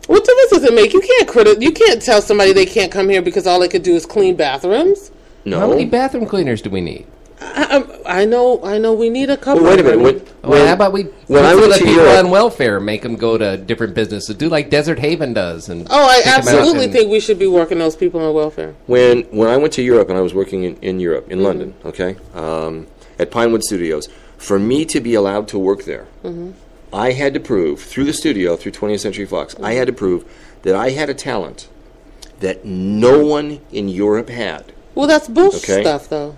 What difference does it make? You can't tell somebody they can't come here because all they could do is clean bathrooms.
No.
How many bathroom cleaners do we need?
I know. We need a couple.
Well, wait a minute.
How about we? When I went to people on welfare, make them go to different businesses, do like Desert Haven does, and
I absolutely think we should be working those people on welfare.
When I went to Europe and I was working in Europe, in London, okay, at Pinewood Studios, for me to be allowed to work there, I had to prove through the studio, through 20th Century Fox, I had to prove that I had a talent that no one in Europe had.
Well, that's bullshit stuff, though.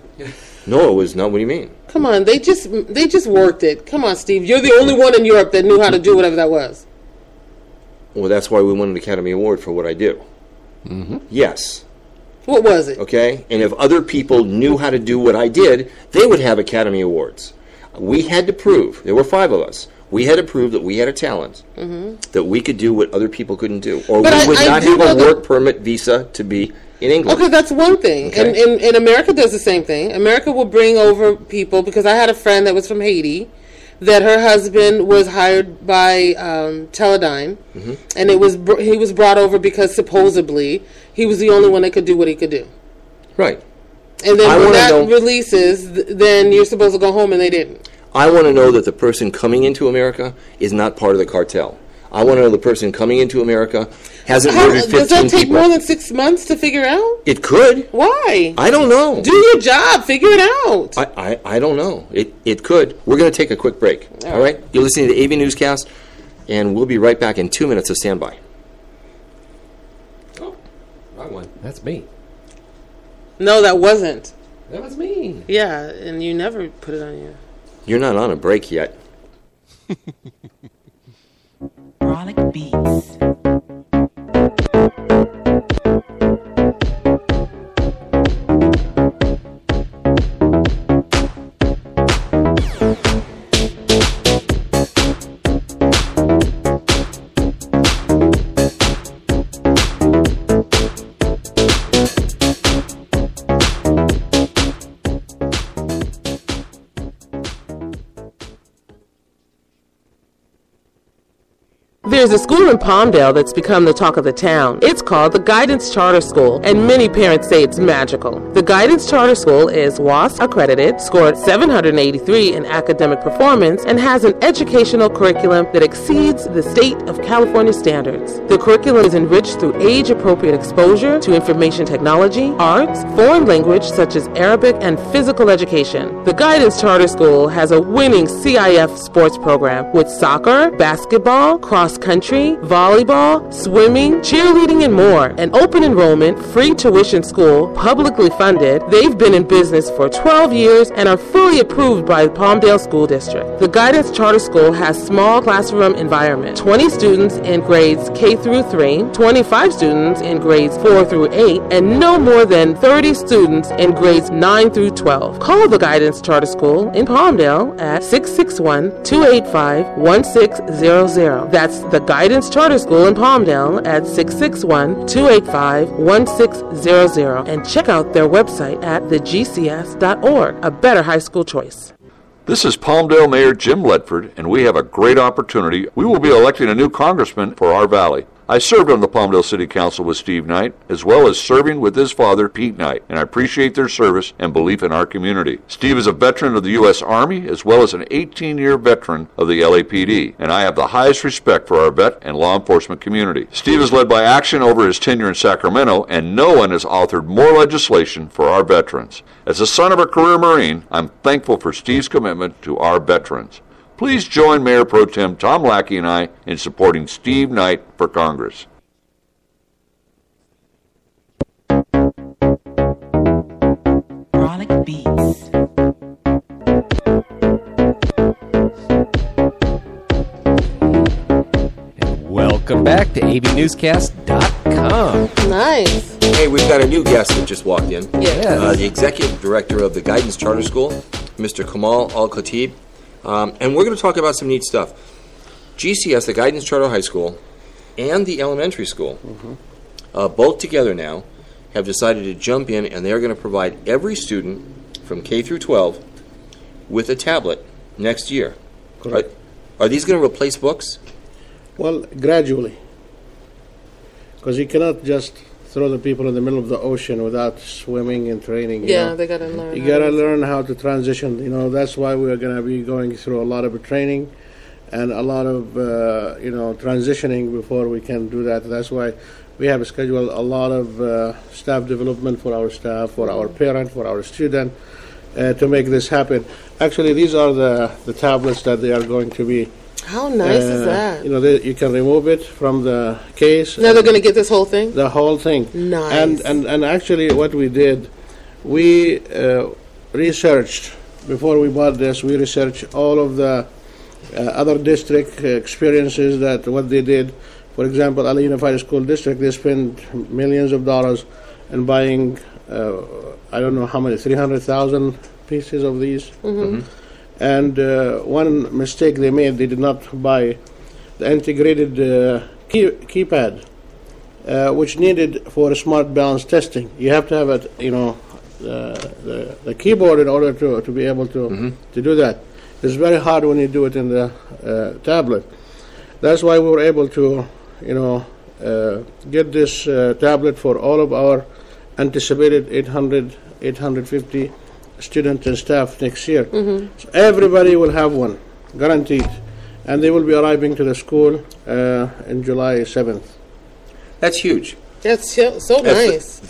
No, it was not. What do you mean?
Come on, they just worked it. Come on, Steve. You're the only one in Europe that knew how to do whatever that was.
Well, that's why we won an Academy Award for what I do. Yes.
What was it?
Okay? And if other people knew how to do what I did, they would have Academy Awards. We had to prove, there were 5 of us, we had to prove that we had a talent, that we could do what other people couldn't do. Or
But
we
I
would not
do
have
know
a work permit visa to be in England.
Okay, that's one thing.
Okay.
And America does the same thing. America will bring over people, because I had a friend that was from Haiti, that her husband was hired by Teledyne, and he was brought over because supposedly he was the only one that could do what he could do.
Right.
And then when that releases, then you're supposed to go home, and they didn't.
I want to know that the person coming into America is not part of the cartel. I want to know the person coming into America hasn't murdered 15 people.
Does that take more than 6 months to figure out?
It could.
Why?
I don't know.
Do your job. Figure it out.
I don't know. It could. We're going to take a quick break. All right? You're listening to AV Newscast, and we'll be right back in 2 minutes of standby.
Oh, wrong one. That's me.
No, that wasn't.
That was me.
Yeah, and you never put it on you.
You're not on a break yet.
Frolic Beats.
There's a school in Palmdale that's become the talk of the town. It's called the Guidance Charter School, and many parents say it's magical. The Guidance Charter School is WASP accredited, scored 783 in academic performance, and has an educational curriculum that exceeds the state of California standards. The curriculum is enriched through age-appropriate exposure to information technology, arts, foreign language such as Arabic, and physical education. The Guidance Charter School has a winning CIF sports program with soccer, basketball, cross-country, volleyball, swimming, cheerleading, and more. An open enrollment, free tuition school, publicly funded. They've been in business for 12 years and are fully approved by the Palmdale School District. The Guidance Charter School has small classroom environment, 20 students in grades K through 3, 25 students in grades 4 through 8, and no more than 30 students in grades 9 through 12. Call the Guidance Charter School in Palmdale at 661-285-1600. That's the Guidance Charter School in Palmdale at 661-285-1600. And check out their website at thegcs.org. A better high school choice.
This is Palmdale Mayor Jim Ledford, and we have a great opportunity. We will be electing a new congressman for our valley. I served on the Palmdale City Council with Steve Knight, as well as serving with his father, Pete Knight, and I appreciate their service and belief in our community. Steve is a veteran of the U.S. Army, as well as an 18-year veteran of the LAPD, and I have the highest respect for our vet and law enforcement community. Steve has led by action over his tenure in Sacramento, and no one has authored more legislation for our veterans. As the son of a career Marine, I'm thankful for Steve's commitment to our veterans. Please join Mayor Pro Tem Tom Lackey and I in supporting Steve Knight for Congress.
Frolic Beats.
Welcome back to AVNewsCast.com.
Nice.
Hey, we've got a new guest that just walked in.
Yes.
The Executive Director of the Guidance Charter School, Mr. Kamal Al-Khatib. And we're going to talk about some neat stuff. GCS, the Guidance Charter High School, and the elementary school, both together now, have decided to jump in, and they're going to provide every student from K through 12 with a tablet next year.
Correct.
Are these going to replace books?
Well, gradually. Because you cannot just throw the people in the middle of the ocean without swimming and training.
Yeah, they got to learn.
You got to learn how to transition. You know, that's why we're going to be going through a lot of training and a lot of, transitioning before we can do that. That's why we have scheduled a lot of staff development for our staff, for our parent, for our student, to make this happen. Actually, these are the tablets that they are going to be.
How nice is that?
You know, you can remove it from the case.
Now they're going to get this whole thing?
The whole thing.
Nice.
And actually what we did, we researched, before we bought this, we researched all of the other district experiences, that what they did For example, LA Unified School District, they spend millions of dollars in buying, I don't know how many, 300,000 pieces of these. And one mistake they made, they did not buy the integrated keypad, which needed for smart balance testing. You have to have it, the keyboard in order to be able to do that. It's very hard when you do it in the tablet. That's why we were able to, get this tablet for all of our anticipated 850 students and staff next year. So everybody will have one, guaranteed. And they will be arriving to the school in July 7th.
That's huge.
That's so nice.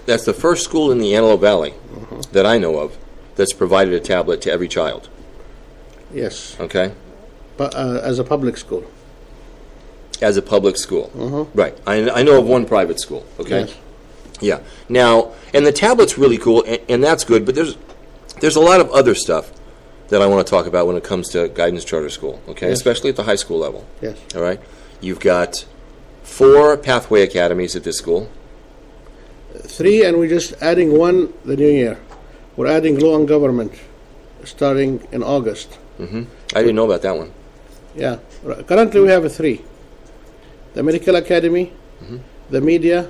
That's the first school in the Antelope Valley that I know of that's provided a tablet to every child.
Yes.
Okay?
But as a public school.
As a public school. Right. I know of one private school. Okay?
Yes.
Yeah. Now, and the tablet's really cool, and that's good, but there's a lot of other stuff that I want to talk about when it comes to Guidance Charter School, okay?
Yes.
Especially at the high school level.
Yes.
All right? You've got 4 pathway academies at this school.
3, and we're just adding 1 the new year. We're adding law and government starting in August.
I didn't know about that one.
Yeah. Currently we have 3. The Medical Academy, the Media,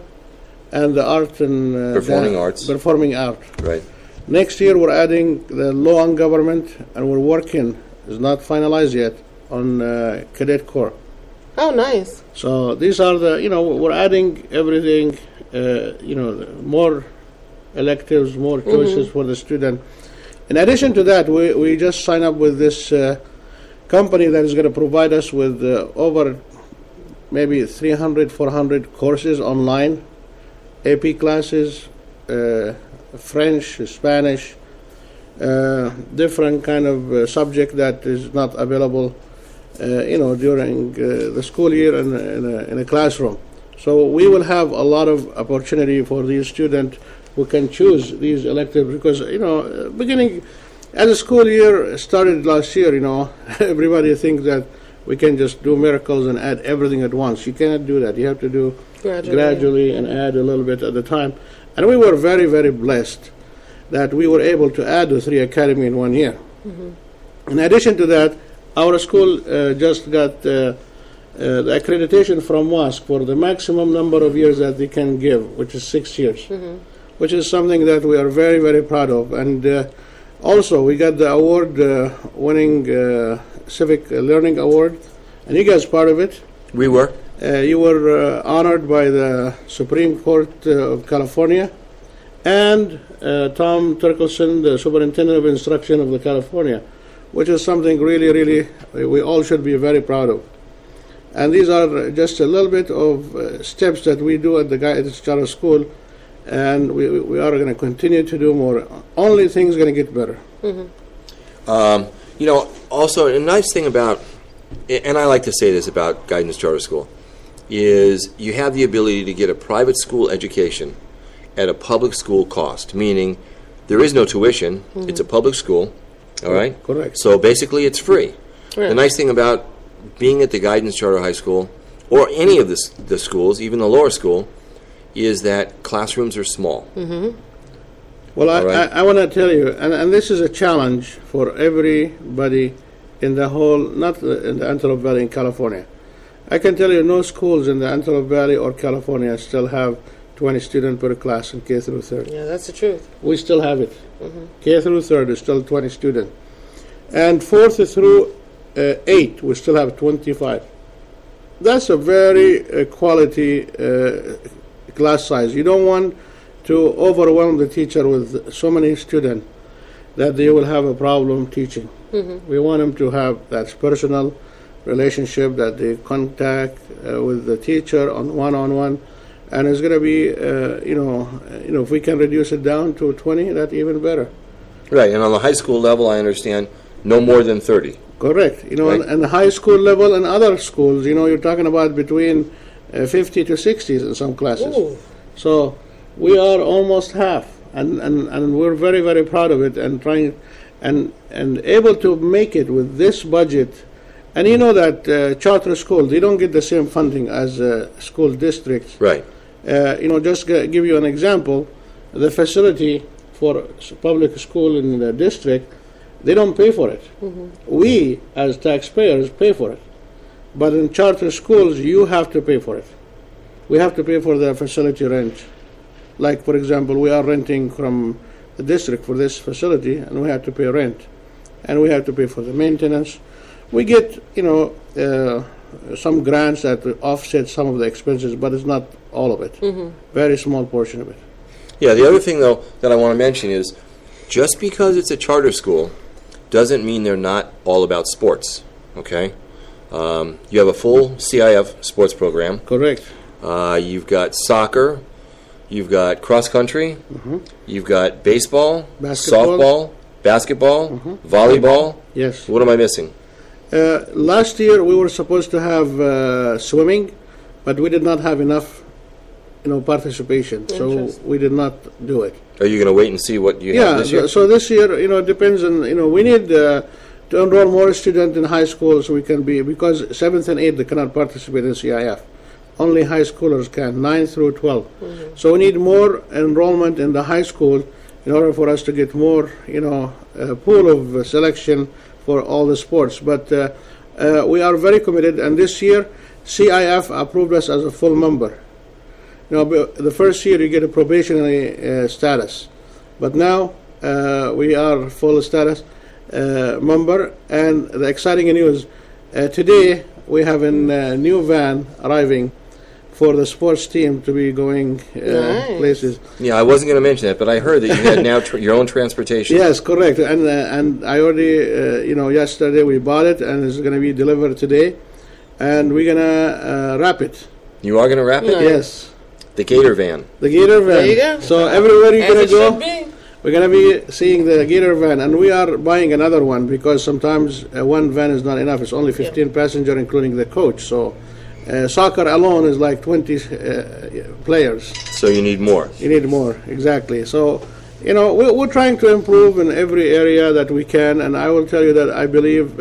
and the Art and...
Performing Arts.
Performing Art.
Right.
Next year we're adding the law and government, and we're working, it's not finalized yet, on Cadet Corps.
Oh, nice.
So these are we're adding everything, more electives, more choices for the student. In addition to that, we just signed up with this company that is going to provide us with over maybe 300, 400 courses online, AP classes, French, Spanish, different kind of subject that is not available, during the school year in a classroom. So we will have a lot of opportunity for these students who can choose these electives because, beginning as a school year started last year, everybody thinks that we can just do miracles and add everything at once. You cannot do that. You have to do gradually and add a little bit at a time. And we were very, very blessed that we were able to add the 3 academy in 1 year. In addition to that, our school just got the accreditation from WASC for the maximum number of years that they can give, which is 6 years, which is something that we are very, very proud of. And also, we got the award, winning Civic Learning Award, and you guys part of it.
We were.
You were honored by the Supreme Court of California, and Tom Turkelson, the Superintendent of Instruction of the California, which is something really, really we all should be very proud of. And these are just a little bit of steps that we do at the Guidance Charter School, and we are going to continue to do more. Only things going to get better.
Also a nice thing about, and I like to say this about Guidance Charter School, is you have the ability to get a private school education at a public school cost, meaning there is no tuition, it's a public school, all right?
Correct.
So basically it's free.
Right.
The nice thing about being at the Guidance Charter High School, or any of the schools, even the lower school, is that classrooms are small.
Well,
right.
I want to tell you, and this is a challenge for everybody in the whole, not in the Antelope Valley in California. I can tell you no schools in the Antelope Valley or California still have 20 students per class in K through 3rd.
Yeah, that's the truth.
We still have it. K through 3rd is still 20 students. And 4th through 8, we still have 25. That's a very quality class size. You don't want to overwhelm the teacher with so many students that they will have a problem teaching. We want them to have that personal relationship, that they contact with the teacher on one-on-one, and it's going to be, if we can reduce it down to 20, that's even better.
Right, and on the high school level, I understand, no more than 30.
Correct.
Right.
And the high school level and other schools, you're talking about between 50 to 60 in some classes.
Ooh.
So we are almost half, and we're very, very proud of it, and trying and able to make it with this budget And you know that charter schools, they don't get the same funding as school districts.
Right.
Just give you an example, the facility for public school in the district, they don't pay for it. We, as taxpayers, pay for it. But in charter schools, you have to pay for it. We have to pay for the facility rent. Like, for example, we are renting from the district for this facility, and we have to pay rent. And we have to pay for the maintenance. We get, some grants that offset some of the expenses, but it's not all of it. Very small portion of it.
Yeah, the other thing, though, that I want to mention is just because it's a charter school doesn't mean they're not all about sports, okay? You have a full CIF sports program.
Correct.
You've got soccer. You've got cross-country. You've got baseball,
Basketball.
softball, basketball, volleyball.
Yes.
What am I missing?
Last year we were supposed to have swimming, but we did not have enough, participation. So we did not do it.
Are you going to wait and see what you have this year?
So this year, it depends on, we need to enroll more students in high school so we can because 7th and 8th they cannot participate in CIF. Only high schoolers can, 9 through 12. So we need more enrollment in the high school in order for us to get more, pool of selection for all the sports. But we are very committed, and this year CIF approved us as a full member. The first year you get a probationary status, but now we are full status member. And the exciting news, today we have a new van arriving for the sports team to be going places.
Yeah, I wasn't going to mention that, but I heard that you had now your own transportation.
Yes, correct. And I already, yesterday we bought it, and it's going to be delivered today, and we're going to wrap it.
You are going to wrap it?
Yes.
The Gator van.
The Gator van.
There you go.
So everywhere you're going to go,
Be.
we're going to be seeing the Gator van, and we are buying another one because sometimes one van is not enough. It's only 15 passenger, including the coach. So soccer alone is like 20 players.
So you need more.
You need more, exactly. So, we're trying to improve in every area that we can, and I will tell you that I believe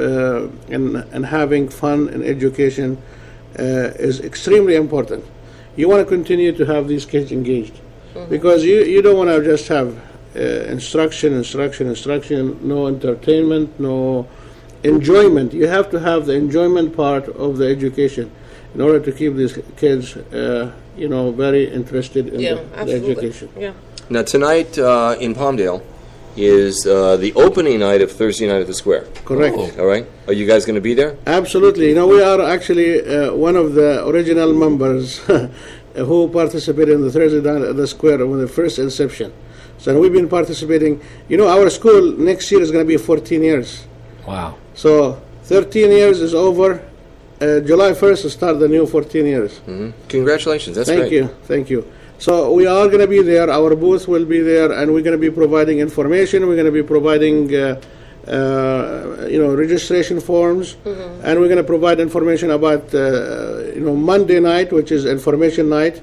in having fun in education is extremely important. You want to continue to have these kids engaged because you don't want to just have instruction, no entertainment, no enjoyment. You have to have the enjoyment part of the education in order to keep these kids, very interested in the education.
Yeah.
Now, tonight in Palmdale is the opening night of Thursday Night at the Square.
Correct.
All right. Are you guys going to be there?
Absolutely. We are actually one of the original members who participated in the Thursday Night at the Square when the first inception. So we've been participating. Our school next year is going to be 14 years.
Wow.
So 13 years is over. July 1st to start the new 14 years.
Congratulations. That's great.
Thank you. So we are going to be there. Our booth will be there, and we're going to be providing information. We're going to be providing, registration forms, and we're going to provide information about, Monday night, which is information night,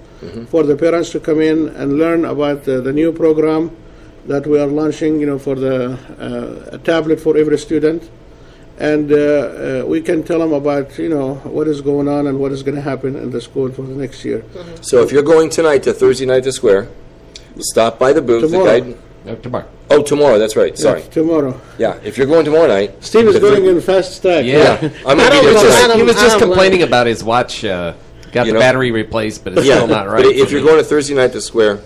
for the parents to come in and learn about the new program that we are launching, for the a tablet for every student. And we can tell them about, what is going on and what is going to happen in the school for the next year.
So if you're going tonight to Thursday Night at the Square, stop by the booth.
Tomorrow.
Tomorrow.
Oh, tomorrow. That's right. Sorry.
Yeah, tomorrow.
Yeah. If you're going tomorrow night,
Steve is going in fast stack.
Yeah.
I'm going to be there tonight.
He was just complaining about his watch. Got the battery replaced, but it's still not right.
But if you're going to Thursday Night at the Square,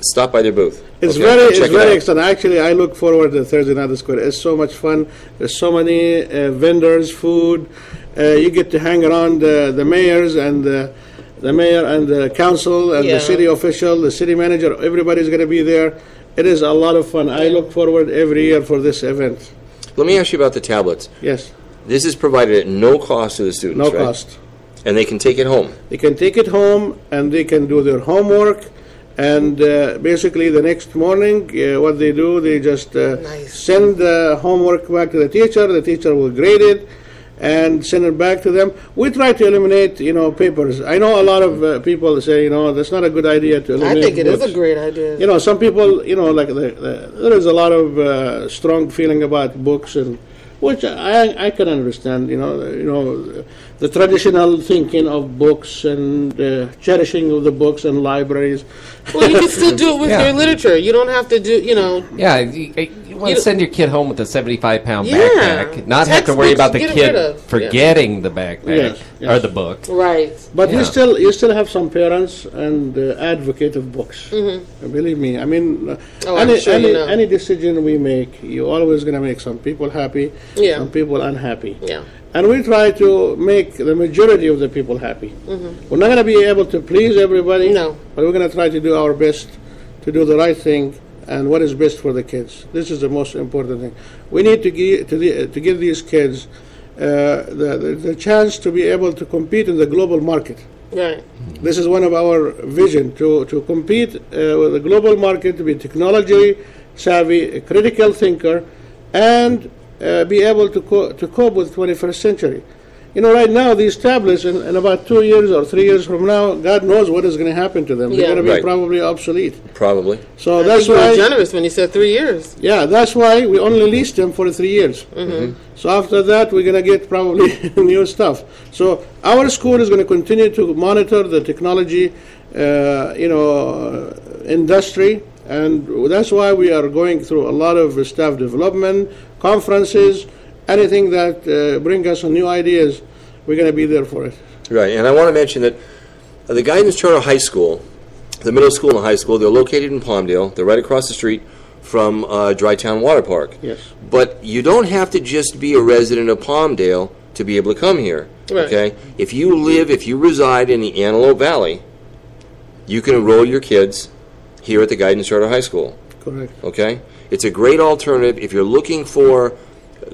stop by their booth.
It's
Okay?
very exciting. Actually, I look forward to Thursday Night at the Square. It's so much fun. There's so many vendors, food. You get to hang around the mayors and the mayor and the council and the city official, the city manager. Everybody's going to be there. It is a lot of fun. I look forward every year for this event.
Let me ask you about the tablets.
Yes.
This is provided at no cost to the students,
No
right?
cost.
And they can take it home.
They can take it home and they can do their homework. And basically, the next morning, what they do, they just send the homework back to the teacher. The teacher will grade it and send it back to them. We try to eliminate, papers. I know a lot of people say, that's not a good idea to eliminate.
I think it is
books.
a great idea.
Some people, like there is a lot of strong feeling about books and which I can understand. The traditional thinking of books and cherishing of the books and libraries.
Well, you can still do it with
Yeah.
your literature. You don't have to do,
Yeah, you want to send your kid home with a 75-pound
Yeah.
backpack, not have to worry about the
Textbooks, get rid
kid
of.
forgetting the backpack
Yes, yes.
or the book.
Right.
But
Yeah.
you still have some parents and advocate of books. Believe me. I mean,
Oh, I'm sure you know.
any decision we make, you're always going to make some people happy,
Yeah.
some people unhappy.
Yeah.
And we try to make the majority of the people happy. We're not going to be able to please everybody,
No.
but we're going to try to do our best to do the right thing and what is best for the kids. This is the most important thing. We need to give these kids the chance to be able to compete in the global market.
Right.
This is one of our vision, to compete with the global market, to be technology savvy, a critical thinker, and be able to cope with 21st century. Right now, these tablets, in about 2 years or 3 years from now, God knows what is going to happen to them.
Yeah.
They're going to be
Right.
probably obsolete.
Probably.
So
I
that's
think you were
why,
generous when you said 3 years.
yeah, that's why we only lease them for 3 years. So after that, we're going to get probably new stuff. So our school is going to continue to monitor the technology, industry, and that's why we are going through a lot of staff development, conferences, anything that bring us new ideas, we're going to be there for it.
Right, and I want to mention that the Guidance Charter High School, the middle school and the high school, they're located in Palmdale. They're right across the street from Drytown Water Park.
Yes.
But you don't have to just be a resident of Palmdale to be able to come here.
Right.
Okay? If you reside in the Antelope Valley, you can enroll your kids here at the Guidance Charter High School.
Correct.
Okay? It's a great alternative if you're looking for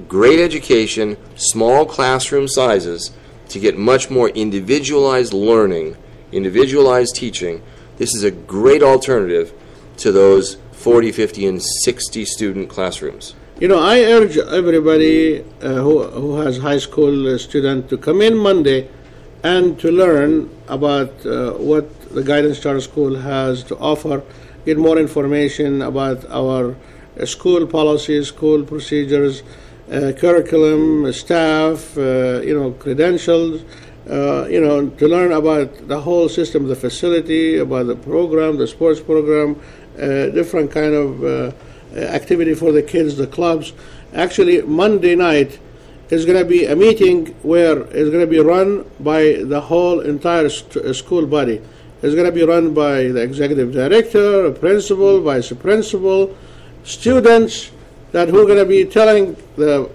great education, small classroom sizes, to get much more individualized learning, individualized teaching. This is a great alternative to those 40, 50, and 60 student classrooms.
I urge everybody who has high school student to come in Monday and to learn about what the Guidance Charter School has to offer, get more information about our school policies, school procedures, curriculum, staff, credentials, to learn about the whole system, the facility, about the program, the sports program, different kind of activity for the kids, the clubs. Actually, Monday night is going to be a meeting where it's going to be run by the whole entire school body. It's going to be run by the executive director, a principal, vice principal, students, that who are going to be telling the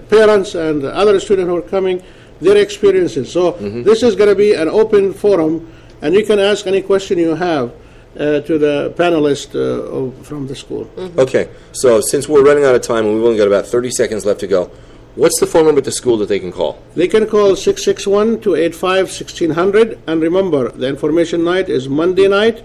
parents and the other students who are coming their experiences. So this is going to be an open forum, and you can ask any question you have to the panelists from the school.
Okay, so since we're running out of time and we've only got about 30 seconds left to go, what's the phone number at the school that they can call?
They can call 661-285-1600, and remember, the information night is Monday night,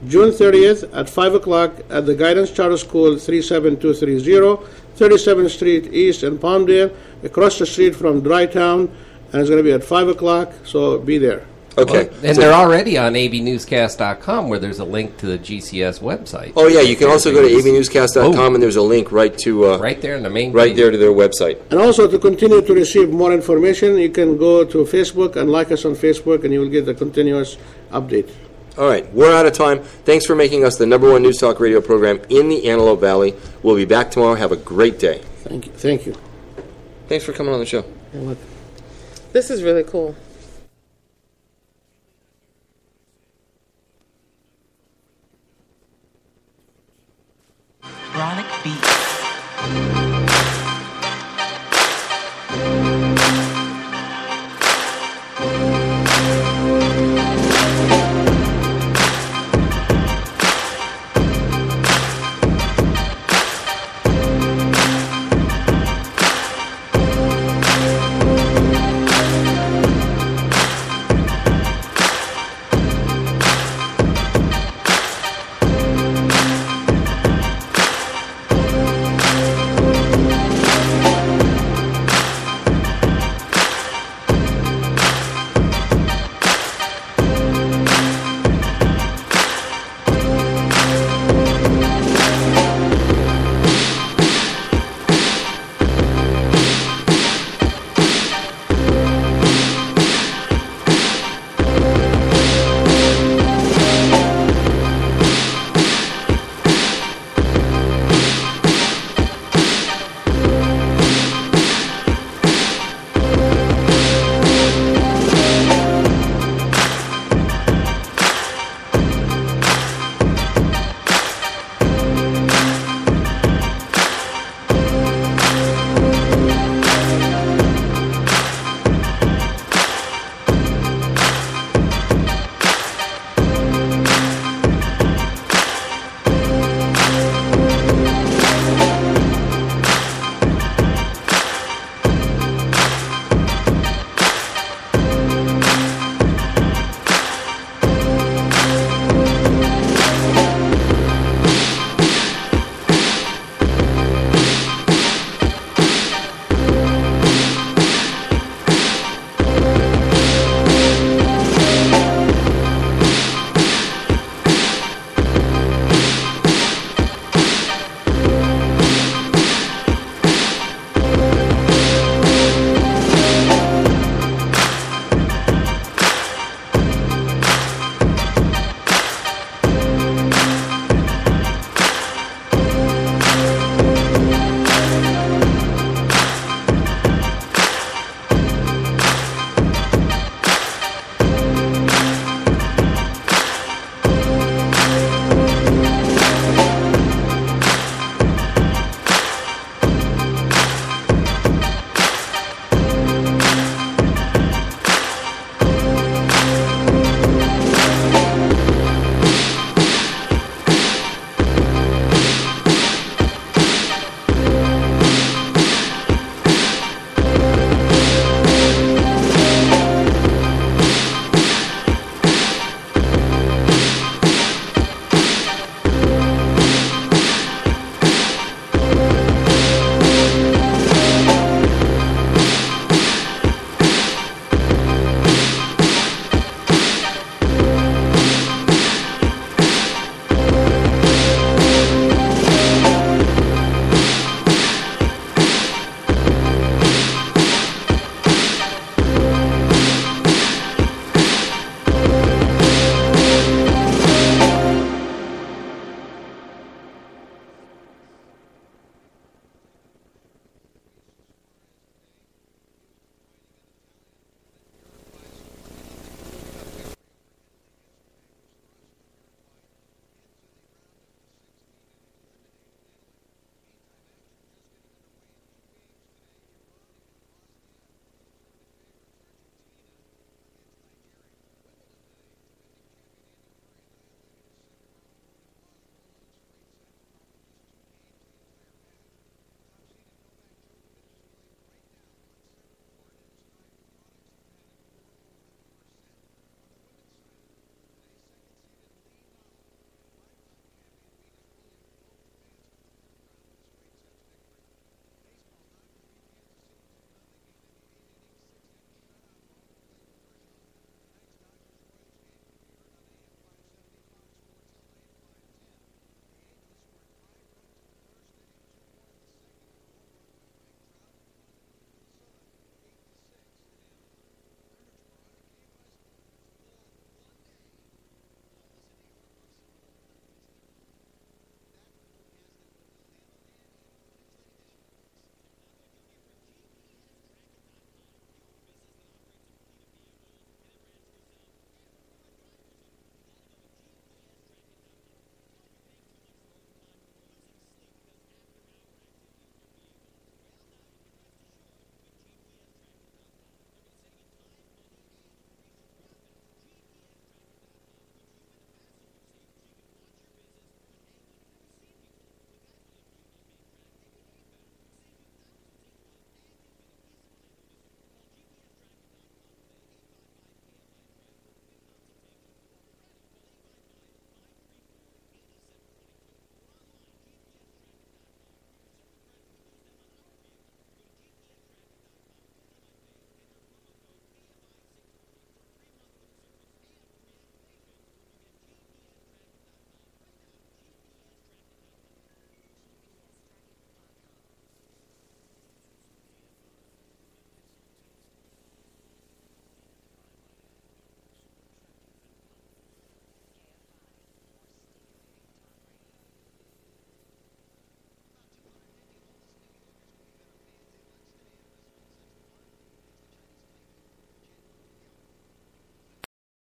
June 30th at 5 o'clock at the Guidance Charter School, 37230, 37th Street East in Palmdale, across the street from Drytown, and it's going to be at 5 o'clock, so be there.
Okay.
And they're already on AVNewsCast.com, where there's a link to the GCS website.
Oh, yeah, you can also go to avnewscast.com, and there's a link right to
Right there in the main
right
page.
there to their website.
And also, to continue to receive more information, you can go to Facebook and like us on Facebook, and you will get the continuous update.
All right, we're out of time. Thanks for making us the #1 news talk radio program in the Antelope Valley. We'll be back tomorrow. Have a great day.
Thank you. Thank you.
Thanks for coming on the show.
This is really cool.